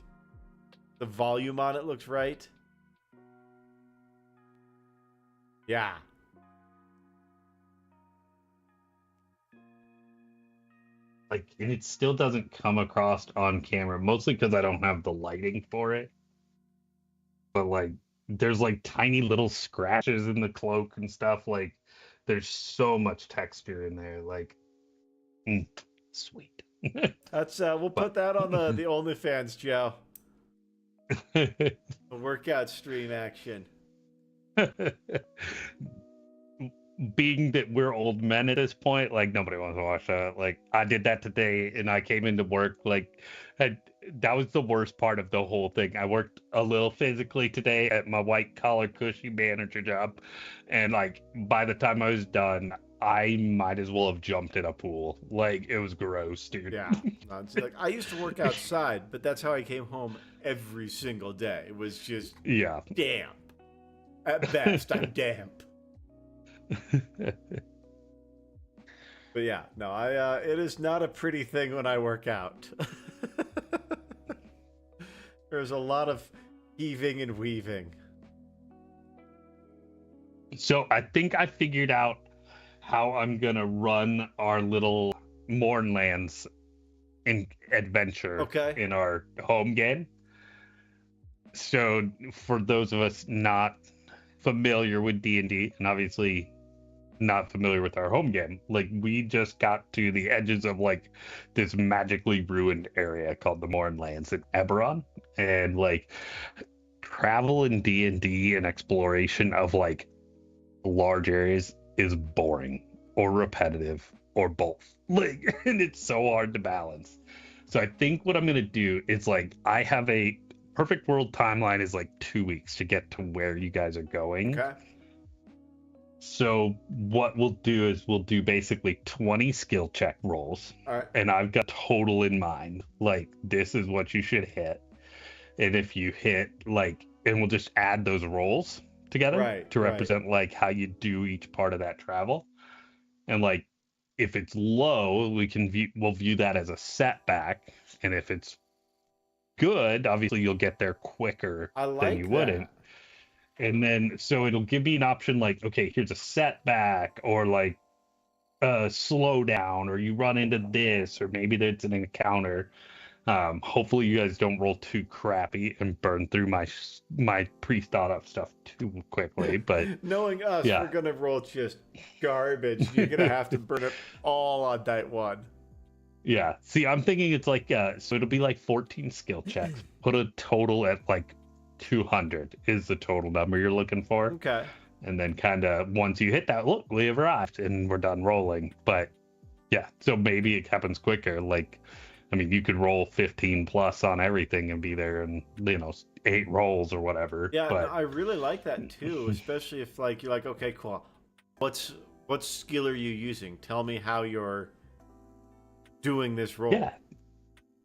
the volume on it looks right. Yeah. Like, and it still doesn't come across on camera, mostly because I don't have the lighting for it. But, like, there's, like, tiny little scratches in the cloak and stuff. Like, there's so much texture in there. Like, sweet. That's we'll put that on the OnlyFans, Joe. The workout stream action. being that we're old men at this point, like nobody wants to watch that. Like I did that today, and I came into work like had, that was the worst part of the whole thing. I worked a little physically today at my white collar cushy manager job, and like by the time I was done, I might as well have jumped in a pool. Like it was gross, dude. Yeah. See, like I used to work outside, but that's how I came home every single day. It was just Yeah. damp. At best, I'm damp. But yeah, no, it is not a pretty thing when I work out. There's a lot of heaving and weaving. So I think I figured out how I'm gonna run our little Mournlands in adventure in our home game. So for those of us not familiar with D&D, and obviously not familiar with our home game, like we just got to the edges of like this magically ruined area called the Mournlands in Eberron, and like travel in D&D and exploration of like large areas is boring or repetitive or both. Like, and it's so hard to balance. So I think what I'm gonna do is like I have a perfect world timeline is like 2 weeks to get to where you guys are going. Okay. So what we'll do is we'll do basically 20 skill check rolls. All right. And I've got total in mind. Like this is what you should hit. And if you hit like, and we'll just add those rolls together to represent like how you do each part of that travel. And like if it's low, we'll view that as a setback. And if it's good, obviously you'll get there quicker than you wouldn't. And then so it'll give me an option like, okay, here's a setback, or like a slowdown, or you run into this, or maybe there's an encounter. Hopefully you guys don't roll too crappy and burn through my pre-thought up stuff too quickly. But knowing us, we're gonna roll just garbage. You're gonna have to burn it all on night one. Yeah. See, I'm thinking it's like so it'll be like 14 skill checks. Put a total at like 200 is the total number you're looking for. Okay. And then kind of once you hit that, look, we have arrived and we're done rolling. But yeah, so maybe it happens quicker. Like, I mean, you could roll 15 plus on everything and be there in, 8 rolls or whatever. Yeah, but... I really like that too, especially if like you're like, okay, cool. What skill are you using? Tell me how you're doing this roll. Yeah.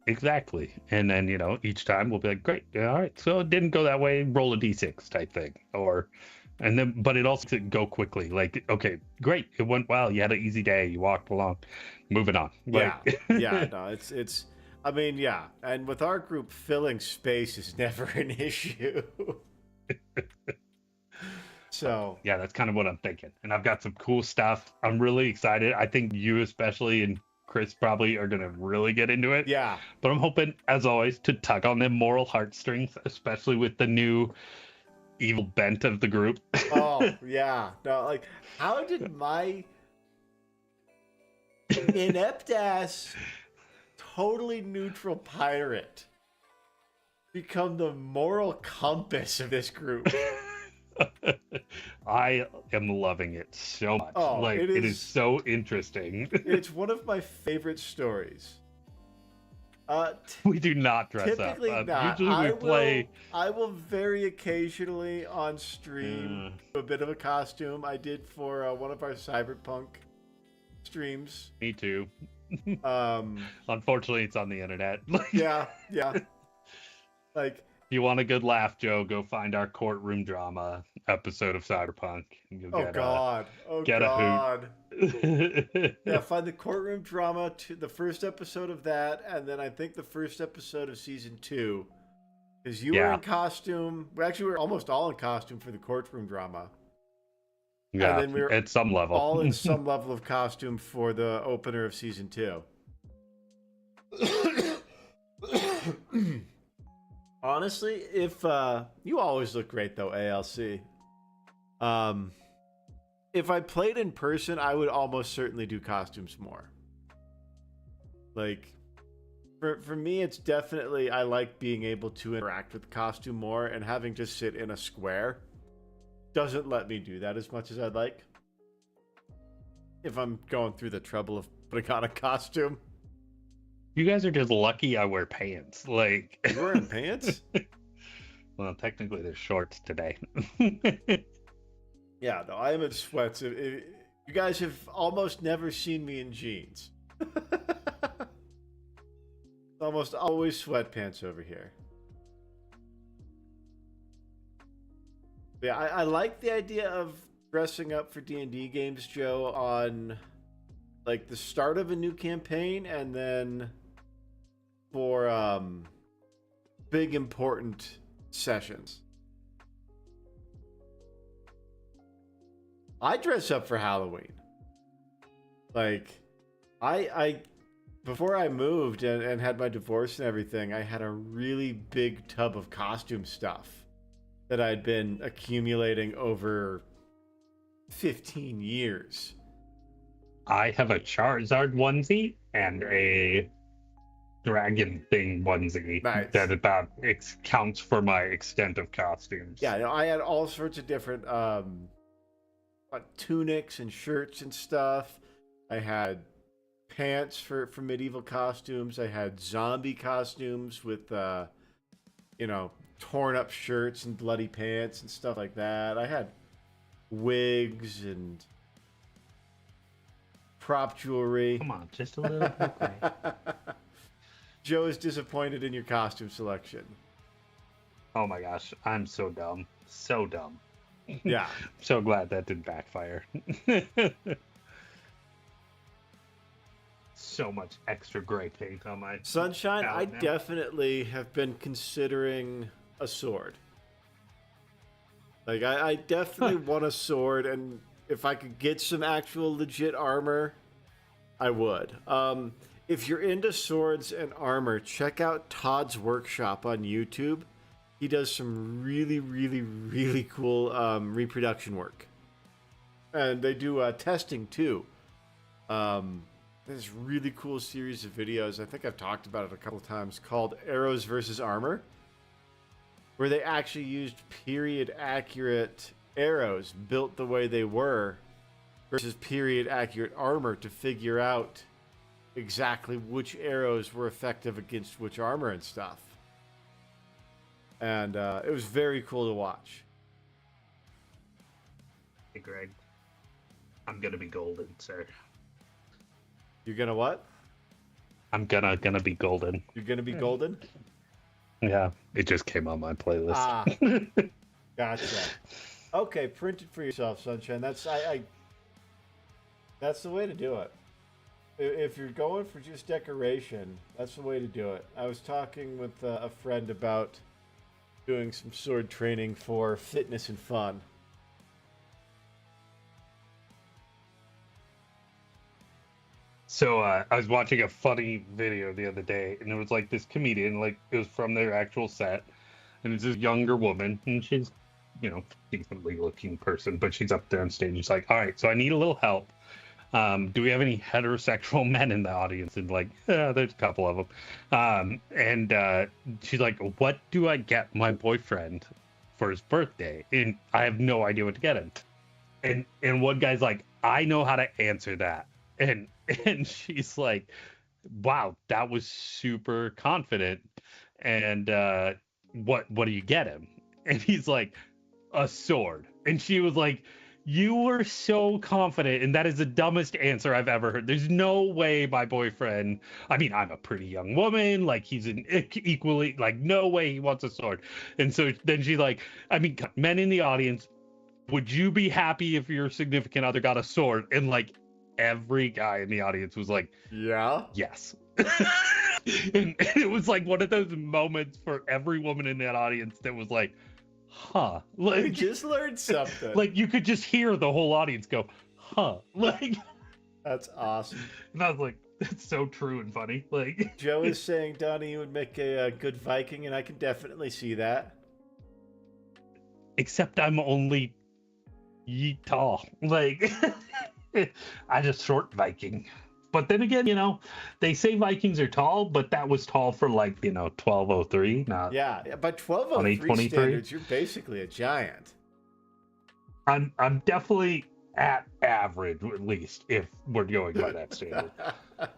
Exactly. And then, each time we'll be like, great, all right, so it didn't go that way, roll a d6 type thing. But it also could go quickly. Like, okay, great, it went well, you had an easy day, you walked along, moving on. Like... No, it's, I mean, yeah. And with our group, filling space is never an issue. So. Yeah, that's kind of what I'm thinking. And I've got some cool stuff. I'm really excited. I think you especially and Chris probably are going to really get into it. Yeah. But I'm hoping, as always, to tug on them moral heartstrings, especially with the new evil bent of the group. Oh, yeah. No, like, how did my inept ass, totally neutral pirate become the moral compass of this group? I am loving it so much. Oh, like it is so interesting. It's one of my favorite stories. We do not dress up. Not. Usually we play. I will very occasionally on stream a bit of a costume. I did for one of our cyberpunk streams. Me too. Unfortunately, it's on the internet. Yeah. Like, if you want a good laugh, Joe, go find our courtroom drama episode of Cyberpunk. Oh God! A hoot. Yeah, find the courtroom drama, the first episode of that, and then I think the first episode of season 2, because you were in costume. Well, actually, we were almost all in costume for the courtroom drama. Yeah, and then we were at some level, all in some level of costume for the opener of season 2. Honestly, if you always look great though, ALC. If I played in person, I would almost certainly do costumes more. Like, for me, it's definitely, I like being able to interact with the costume more, and having to sit in a square doesn't let me do that as much as I'd like. if I'm going through the trouble of putting on a costume. You guys are just lucky I wear pants. Like, You wearing pants? well, technically they're shorts today. Yeah, no, I am in sweats. You guys have almost never seen me in jeans. Almost always sweatpants over here. Yeah, I like the idea of dressing up for D&D games, Joe, on like the start of a new campaign, and then for big important sessions. I dress up for Halloween. Like, I before I moved and had my divorce and everything, I had a really big tub of costume stuff that I'd been accumulating over 15 years. I have a Charizard onesie and a dragon thing onesie. Nice. That about counts for my extent of costumes. Yeah, I had all sorts of different tunics and shirts and stuff. I had pants for medieval costumes. I had zombie costumes with torn up shirts and bloody pants and stuff like that. I had wigs and prop jewelry. Come on, just a little bit. Joe is disappointed in your costume selection. Oh my gosh, I'm so dumb. So dumb. Yeah. So glad that didn't backfire. So much extra gray paint on my Sunshine, I now. definitely have been considering a sword. Like, I definitely want a sword, and if I could get some actual legit armor, I would. If you're into swords and armor, check out Todd's Workshop on YouTube. He does some really, really, really cool reproduction work. And they do testing, too. This really cool series of videos, I think I've talked about it a couple of times, called Arrows versus Armor, where they actually used period-accurate arrows built the way they were versus period-accurate armor to figure out exactly which arrows were effective against which armor and stuff. And it was very cool to watch. Hey, Greg. I'm gonna be golden, sir. You're gonna what? I'm gonna be golden. You're gonna be golden? Yeah, it just came on my playlist. Ah, gotcha. Okay, print it for yourself, Sunshine. That's the way to do it. If you're going for just decoration, that's the way to do it. I was talking with a friend about doing some sword training for fitness and fun. So I was watching a funny video the other day, and it was like this comedian, like it was from their actual set, and it's this younger woman, and she's, decently looking person, but she's up there on stage. She's like, "All right, so I need a little help. Do we have any heterosexual men in the audience?" And like, yeah, there's a couple of them. And she's like, "What do I get my boyfriend for his birthday?" And I have no idea what to get him. And one guy's like, "I know how to answer that." And she's like, "Wow, that was super confident. And what do you get him?" And he's like, "A sword." And she was like, "You were so confident, and that is the dumbest answer I've ever heard. There's no way my boyfriend, I mean, I'm a pretty young woman, like he's an equally, like no way he wants a sword." And so then she's like, "I mean, men in the audience, would you be happy if your significant other got a sword?" And like every guy in the audience was like, "Yeah, yes." And it was like one of those moments for every woman in that audience that was like, huh, like we just learned something. Like you could just hear the whole audience go, huh, like that's awesome. And I was like, that's so true and funny. Like Joe is saying, Donnie, you would make a good Viking, and I can definitely see that. Except I'm only tall. Like I just short Viking. But then again, they say Vikings are tall, but that was tall for like, 1203. Not yeah, by 1203 standards, you're basically a giant. I'm definitely at average, at least, if we're going by that standard.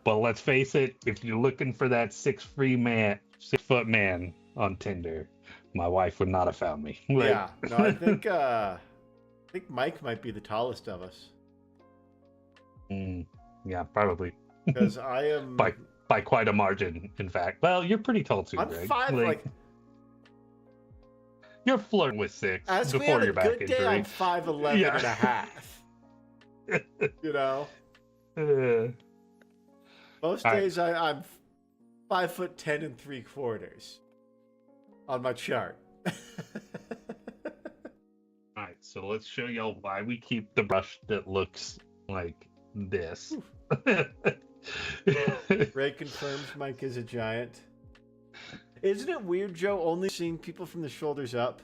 But let's face it, if you're looking for that 6-foot man on Tinder, my wife would not have found me. Like, Yeah, no, I think Mike might be the tallest of us. Yeah, probably. Because I am by quite a margin, in fact. Well, you're pretty tall too, I'm Greg. 5, like you're flirting with 6 as we before had your a back good injury. day, I'm 5'11" Yeah. and a half. You know? Most days I'm 5'10" and 3/4 on my chart. All right, so let's show y'all why we keep the brush that looks like this. Ray confirms Mike is a giant. Isn't it weird, Joe, only seeing people from the shoulders up?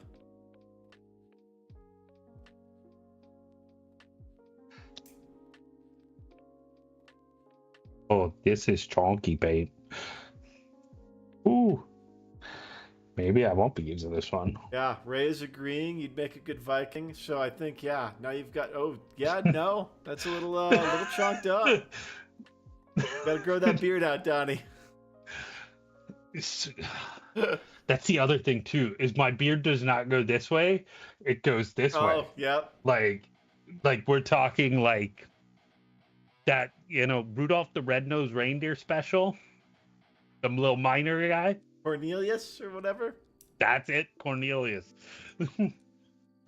Oh, this is chonky, babe. Ooh. Maybe I won't be using this one. Yeah, Ray is agreeing. You'd make a good Viking. So I think, yeah, now you've got... Oh, yeah, no. That's a little chonked up. Gotta grow that beard out, Donnie. That's the other thing, too, is my beard does not go this way. It goes this way. Oh, yep. Like we're talking like that, Rudolph the Red-Nosed Reindeer special. The little miner guy. Cornelius or whatever? That's it, Cornelius. What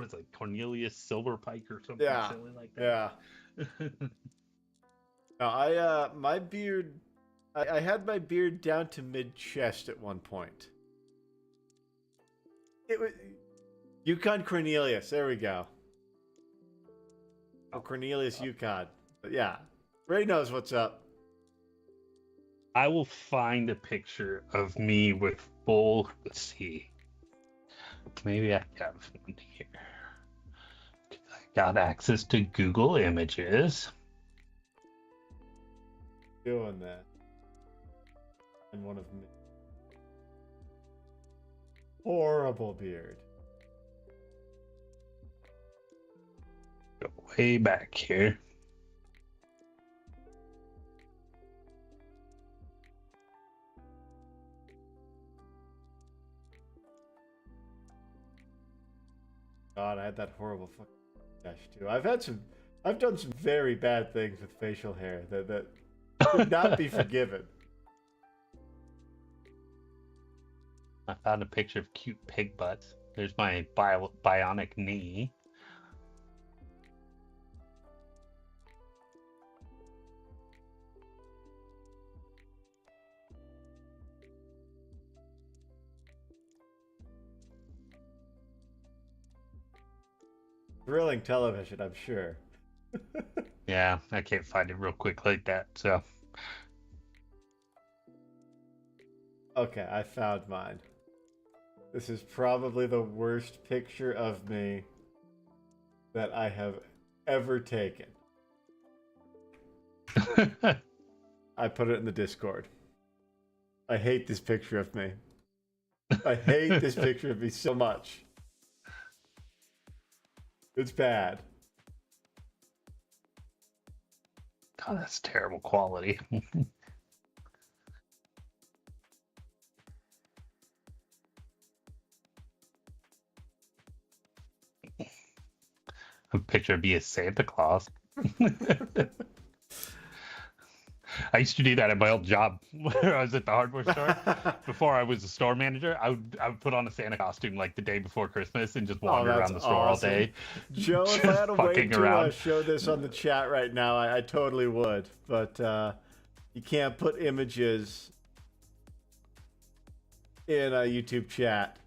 is it, Cornelius Silverpike or something silly like that? Yeah. No, my beard, I had my beard down to mid-chest at one point. It was Yukon Cornelius. There we go. Oh, Cornelius Yukon. But yeah, Ray knows what's up. I will find a picture of me with full. Let's see. Maybe I have one here. I got access to Google Images. Doing that. And one of me. Horrible beard. Go way back here. God, I had that horrible fucking mustache too. I've done some very bad things with facial hair that could not be forgiven. I found a picture of cute pig butts. There's my bionic knee. Thrilling television, I'm sure. Yeah, I can't find it real quick like that, so. Okay, I found mine. This is probably the worst picture of me that I have ever taken. I put it in the Discord. I hate this picture of me. I hate this picture of me so much. It's bad. God, that's terrible quality. A picture of me as Santa Claus. I used to do that at my old job where I was at the hardware store. Before I was a store manager, I would put on a Santa costume like the day before Christmas and just wander around the store all day. Joe, if I had a way to around. Show this on the chat right now, I totally would. But you can't put images in a YouTube chat.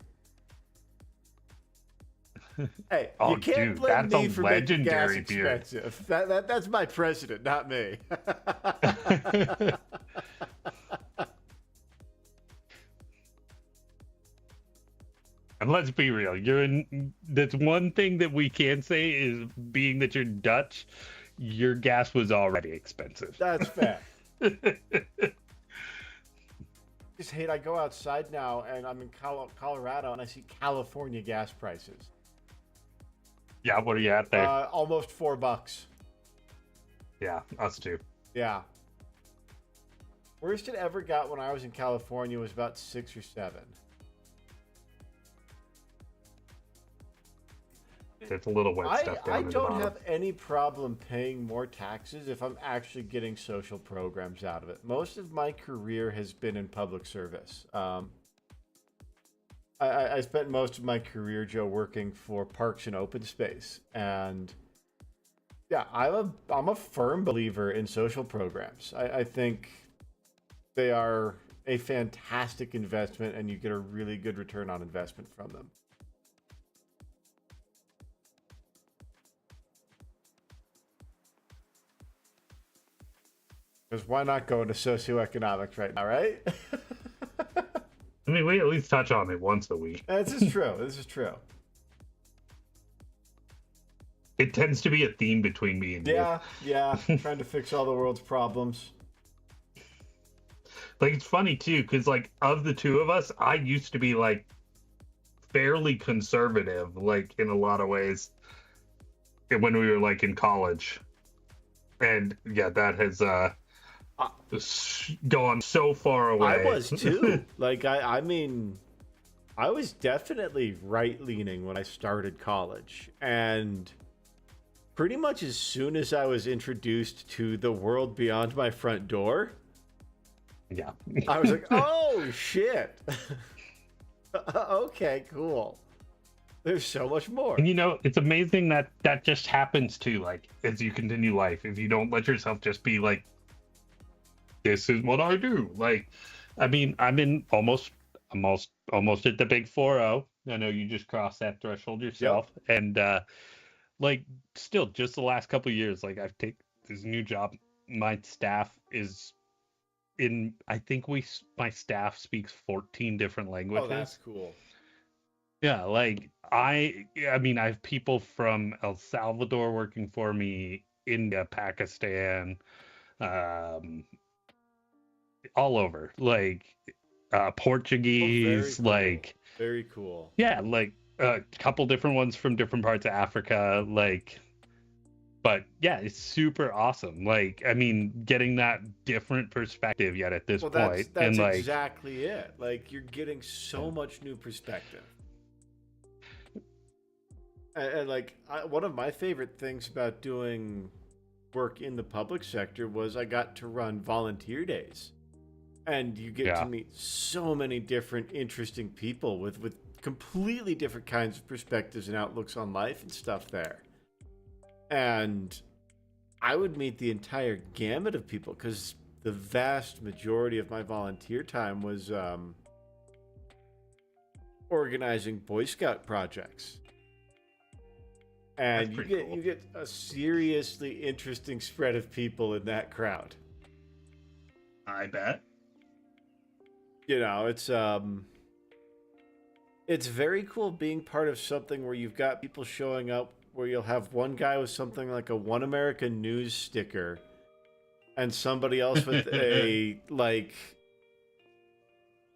Hey, you can't blame me for making gas expensive. That's my president, not me. And let's be real, that's one thing that we can say is, being that you're Dutch, your gas was already expensive. That's fair. Just hate, I go outside now and I'm in Colorado and I see California gas prices. Yeah, what are you at there? Almost $4. Yeah, us too. Yeah. Worst it ever got when I was in California was about 6 or 7. It's a little wet stuff down I at the don't bottom. have any problem paying more taxes if I'm actually getting social programs out of it. Most of my career has been in public service. I spent most of my career, Joe, working for Parks and Open Space, and yeah, I'm a firm believer in social programs. I think they are a fantastic investment, and you get a really good return on investment from them. Because why not go into socioeconomics right now, right? I mean, we at least touch on it once a week. This is true. This is true. It tends to be a theme between me and you. Yeah. Trying to fix all the world's problems. Like, it's funny too, because like of the two of us, I used to be like fairly conservative, like in a lot of ways, when we were like in college, and yeah, that has gone so far away. I was too. Like I mean, I was definitely right leaning when I started college, and pretty much as soon as I was introduced to the world beyond my front door, yeah, I was like, oh shit. Okay, cool. There's so much more. And you know, it's amazing that that just happens too, like as you continue life, if you don't let yourself just be like, this is what I do. Like, I mean, I'm in almost at the big 4-0. I know you just crossed that threshold yourself. Yep. And like still just the last couple of years, like I've taken this new job. My staff is I think my staff speaks 14 different languages. Oh, that's cool. Yeah, like I mean, I have people from El Salvador working for me, India, Pakistan, all over, like Portuguese, very cool. like very cool. Yeah, like a couple different ones from different parts of Africa, like. But yeah, it's super awesome. Like, I mean, getting that different perspective yet at this point. That's and like, exactly it. Like, you're getting so much new perspective. And like, one of my favorite things about doing work in the public sector was I got to run volunteer days. And you get to meet so many different interesting people with completely different kinds of perspectives and outlooks on life and stuff there. And I would meet the entire gamut of people because the vast majority of my volunteer time was organizing Boy Scout projects. And you get a seriously interesting spread of people in that crowd. I bet. You know, it's very cool being part of something where you've got people showing up, where you'll have one guy with something like a One American News sticker and somebody else with a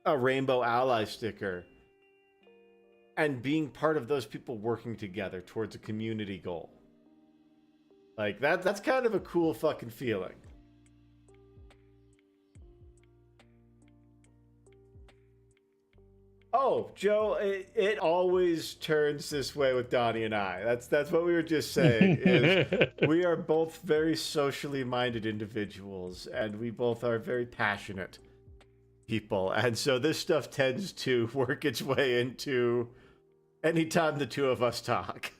Rainbow Ally sticker, and being part of those people working together towards a community goal. Like that's kind of a cool fucking feeling. Oh, Joe, it always turns this way with Donnie and I. That's what we were just saying. Is we are both very socially minded individuals, and we both are very passionate people. And so this stuff tends to work its way into anytime the two of us talk.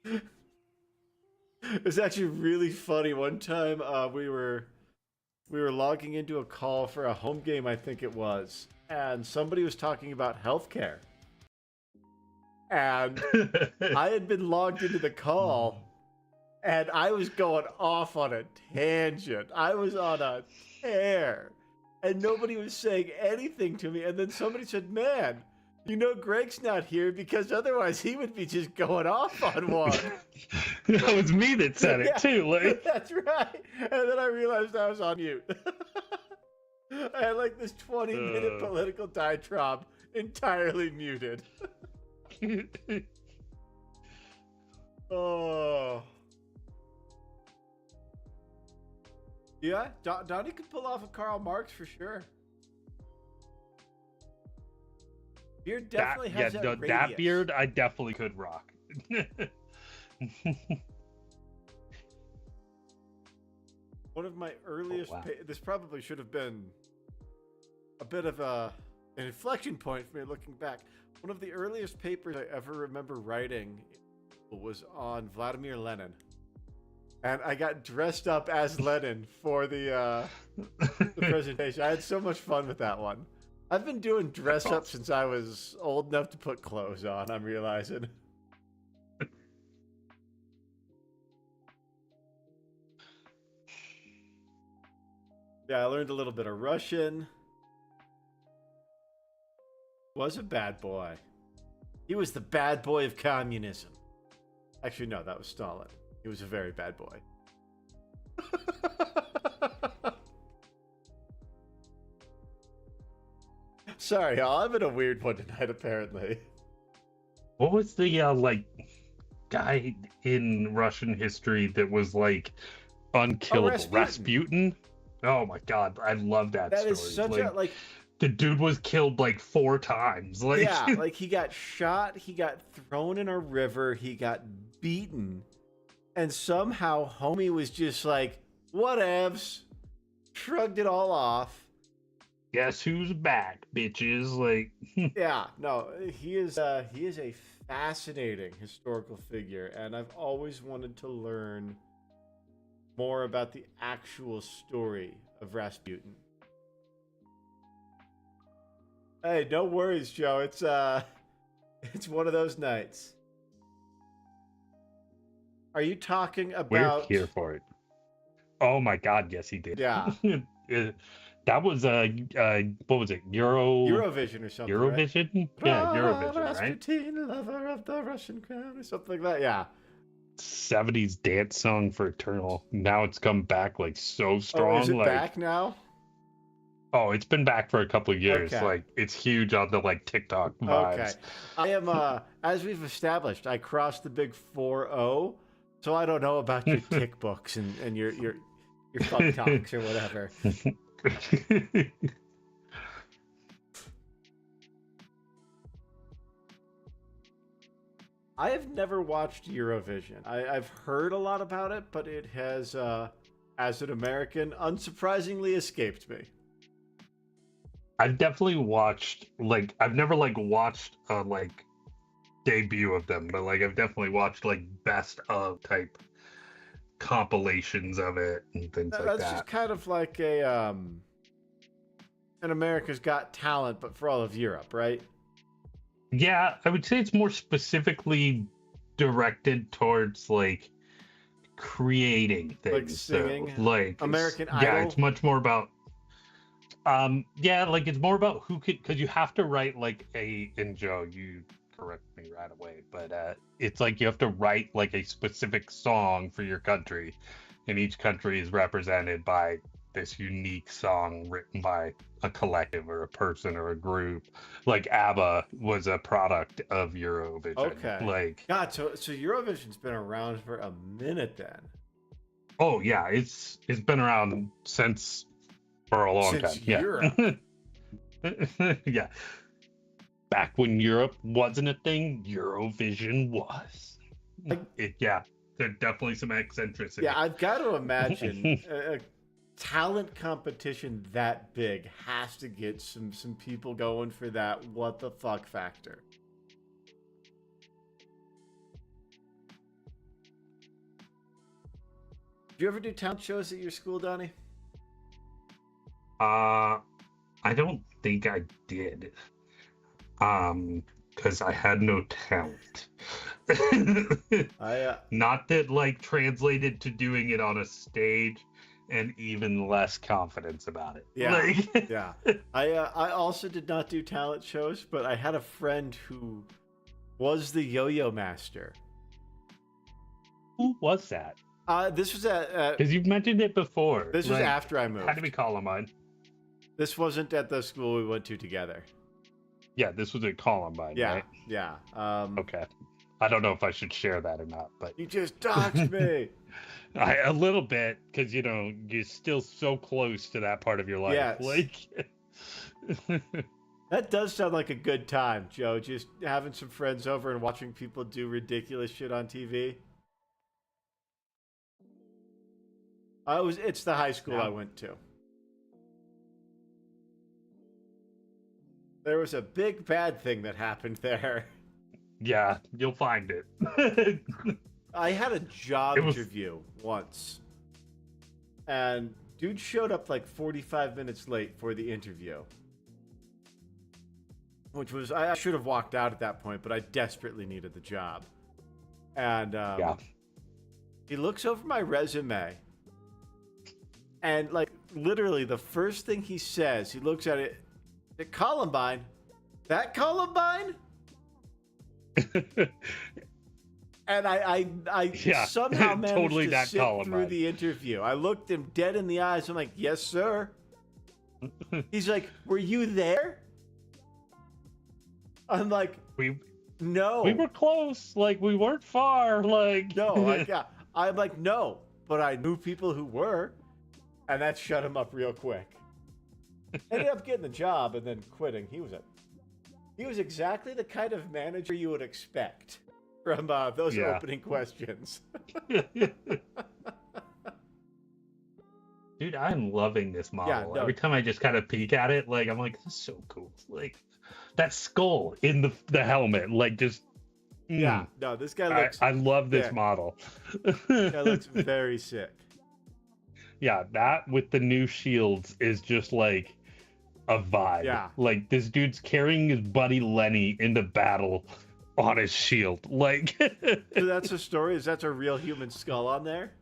It was actually really funny. One time we were logging into a call for a home game, I think it was. And somebody was talking about healthcare. And I had been logged into the call, and I was going off on a tangent. I was on a tear. And nobody was saying anything to me. And then somebody said, man, you know Greg's not here because otherwise he would be just going off on one. That was me that said it too. Like. That's right. And then I realized I was on mute. I had like this 20-minute political diatribe entirely muted. Oh. Yeah, Donnie could pull off a Karl Marx for sure. Beard definitely has that radius. That beard I definitely could rock. One of my earliest... this probably should have been a bit of an inflection point for me looking back. One of the earliest papers I ever remember writing was on Vladimir Lenin. And I got dressed up as Lenin for the presentation. I had so much fun with that one. I've been doing dress up since I was old enough to put clothes on, I'm realizing. Yeah, I learned a little bit of Russian. Was a bad boy. He was the bad boy of communism. Actually, no, that was Stalin. He was a very bad boy. Sorry, y'all. I'm in a weird one tonight, apparently. What was the guy in Russian history that was like unkillable? Rasputin. Oh my god, I love that story. That is such a the dude was killed like 4 times. Yeah, like he got shot, he got thrown in a river, he got beaten, and somehow homie was just like, whatevs, shrugged it all off. Guess who's back, bitches? Like, yeah, no, he is a fascinating historical figure, and I've always wanted to learn more about the actual story of Rasputin. Hey, no worries, Joe. It's one of those nights. Are you talking about? We're here for it. Oh my god, yes, he did. Yeah. That was what was it? Eurovision or something. Eurovision? Right? Yeah, Eurovision, Rasputin, right? Lover of the Russian crown, or something like that. Yeah. 70s dance song for Eternal. Now it's come back like so strong. Oh, is it back now? Oh, it's been back for a couple of years. Okay. Like it's huge on the TikTok vibes. Okay. I am as we've established, I crossed the big 4-0, so I don't know about your tick books and your fuck talks or whatever. I have never watched Eurovision. I've heard a lot about it, but it has, as an American, unsurprisingly escaped me. I've definitely watched, I've never watched a debut of them, but I've definitely watched best of type compilations of it and things like that. That's just kind of like an America's Got Talent, but for all of Europe, right? Yeah, I would say it's more specifically directed towards creating things, like singing, so, American Idol. Yeah, it's much more about it's more about who could, because you have to write and Joe, you correct me right away, but it's you have to write a specific song for your country, and each country is represented by this unique song written by a collective or a person or a group. ABBA was a product of Eurovision. Okay. God, so Eurovision's been around for a minute then. Oh yeah, it's been around for a long time. Europe. Yeah. Yeah. Back when Europe wasn't a thing, Eurovision was. Yeah, there's definitely some eccentricity. Yeah, I've got to imagine a talent competition that big has to get some people going for that what the fuck factor. Did you ever do talent shows at your school, Donnie? I don't think I did. Because I had no talent. Not that translated to doing it on a stage, and even less confidence about it. Yeah, yeah. I also did not do talent shows, but I had a friend who was the yo-yo master. Who was that? This was at because you've mentioned it before. This was after I moved. Had to be Columbine. This wasn't at the school we went to together. Yeah, this was at Columbine, right? Yeah. Okay. I don't know if I should share that or not, but you just doxed me. A little bit, because you're still so close to that part of your life. Yes. Like, That does sound like a good time, Joe. Just having some friends over and watching people do ridiculous shit on TV. It's the high school I went to. There was a big bad thing that happened there. yeah, you'll find it. I had a job interview once. And dude showed up like 45 minutes late for the interview. Which was, I should have walked out at that point, but I desperately needed the job. And he looks over my resume. And like literally the first thing he says, he looks at it, the Columbine? That Columbine? And I somehow managed totally to that sit Columbine. through the interview. I looked him dead in the eyes. I'm like, yes, sir. He's like, were you there? I'm like, no. We were close. Like, we weren't far. Like, no. I'm like, no. But I knew people who were. And that shut him up real quick. Ended up getting the job and then quitting. He was exactly the kind of manager you would expect from those opening questions. Dude, I'm loving this model. Yeah, no. Every time I just kind of peek at it, like, I'm like, this is so cool. Like, that skull in the helmet, like, just... Yeah, no, this guy looks... I love this model. This guy looks very sick. Yeah, that with the new shields is just, like, a vibe. Yeah. Like, this dude's carrying his buddy Lenny into battle on his shield. Like... So that's a story? Is that a real human skull on there?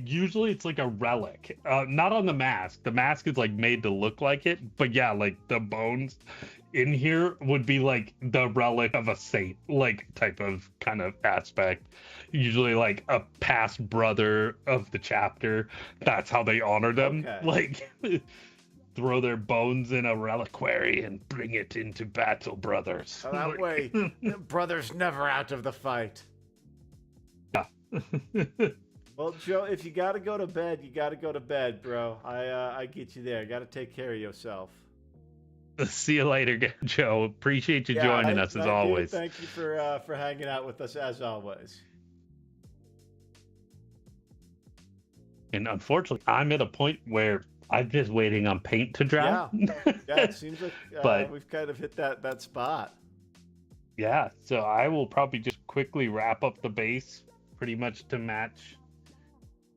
Usually it's like a relic. Not on the mask. The mask is like made to look like it, but yeah, like the bones in here would be like the relic of a saint, like type of kind of aspect. Usually like a past brother of the chapter. That's how they honor them. Okay. Like throw their bones in a reliquary and bring it into battle, brothers. So that way, brothers never out of the fight. Yeah. Well, Joe, if you gotta go to bed, you gotta go to bed, bro. I get you there. You gotta take care of yourself. See you later, Joe. Appreciate you joining us as always. Thank you for hanging out with us as always. And unfortunately, I'm at a point where I'm just waiting on paint to dry. Yeah, it seems like but we've kind of hit that spot. Yeah, so I will probably just quickly wrap up the base pretty much to match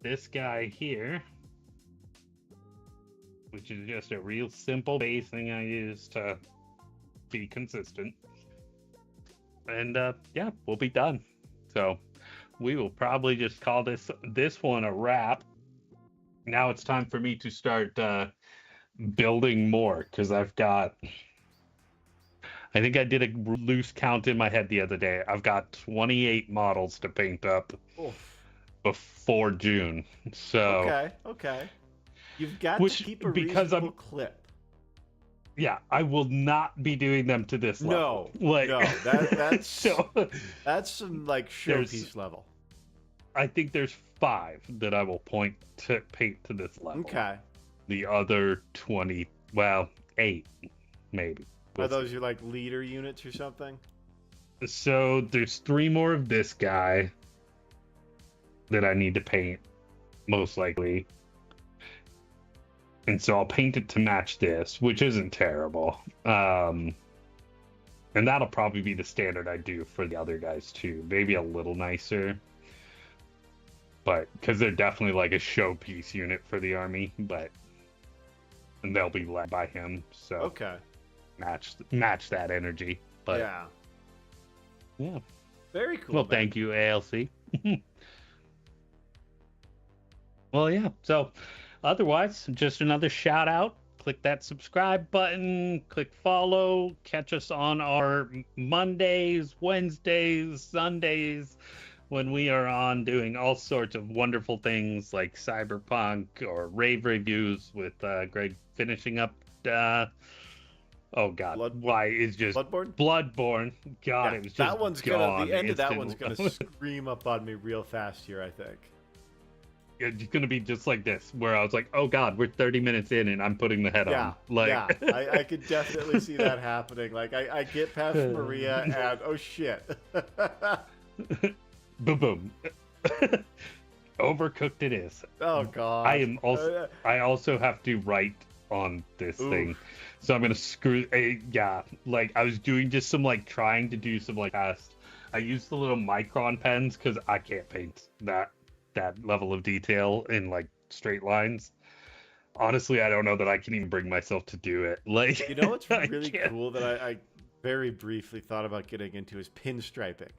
this guy here, which is just a real simple basing I use to be consistent. And yeah, we'll be done. So we will probably just call this one a wrap. Now it's time for me to start building more, because I think I did a loose count in my head the other day. I've got 28 models to paint up. Oof. Before June. So okay. You've got to keep a reasonable clip. Yeah, I will not be doing them to this level. No, that's that's some like showpiece level. I think there's 5 that I will paint to this level. Okay. The other 20, 8 maybe. Are those your like leader units or something? So there's 3 more of this guy that I need to paint, most likely. And so I'll paint it to match this, which isn't terrible. And that'll probably be the standard I do for the other guys too. Maybe a little nicer. But, because they're definitely like a showpiece unit for the army, and they'll be led by him, so... Okay. Match that energy, but... Yeah. Very cool, Well, thank you, ALC. Well, yeah, so otherwise, just another shout out. Click that subscribe button, click follow, catch us on our Mondays, Wednesdays, Sundays, when we are on doing all sorts of wonderful things like Cyberpunk or rave reviews with Greg finishing up. Oh God, why is just Bloodborne? God, it was just that one's gone. The end of that one's gonna scream up on me real fast here, I think. it's going to be just like this, where I was like, oh God, we're 30 minutes in and I'm putting the head Yeah, on. Like, yeah, I could definitely see that happening. Like, I get past Maria and, oh shit. boom, boom. Overcooked it is. Oh god. I also have to write on this thing, so I'm gonna screw. Yeah, like I was doing just some like trying to do some like past. I used the little micron pens because I can't paint that level of detail in like straight lines. Honestly, I don't know that I can even bring myself to do it. Like, You know what's really cool that I very briefly thought about getting into is pinstriping.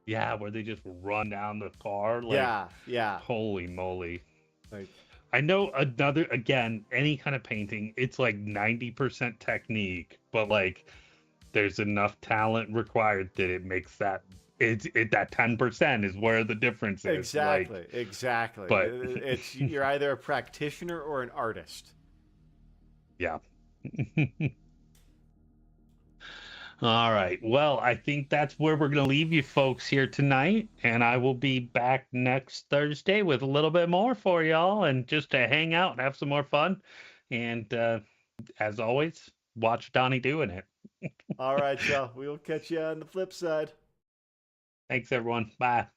Yeah, where they just run down the car. Like, Yeah. Holy moly. Like, I know again, any kind of painting, it's like 90% technique, but like there's enough talent required that it makes that that 10% is where the difference is. Exactly. But it's you're either a practitioner or an artist. Yeah. All right. Well, I think that's where we're going to leave you folks here tonight. And I will be back next Thursday with a little bit more for y'all and just to hang out and have some more fun. And as always, watch Donnie doing it. All right, y'all. We will catch you on the flip side. Thanks, everyone. Bye.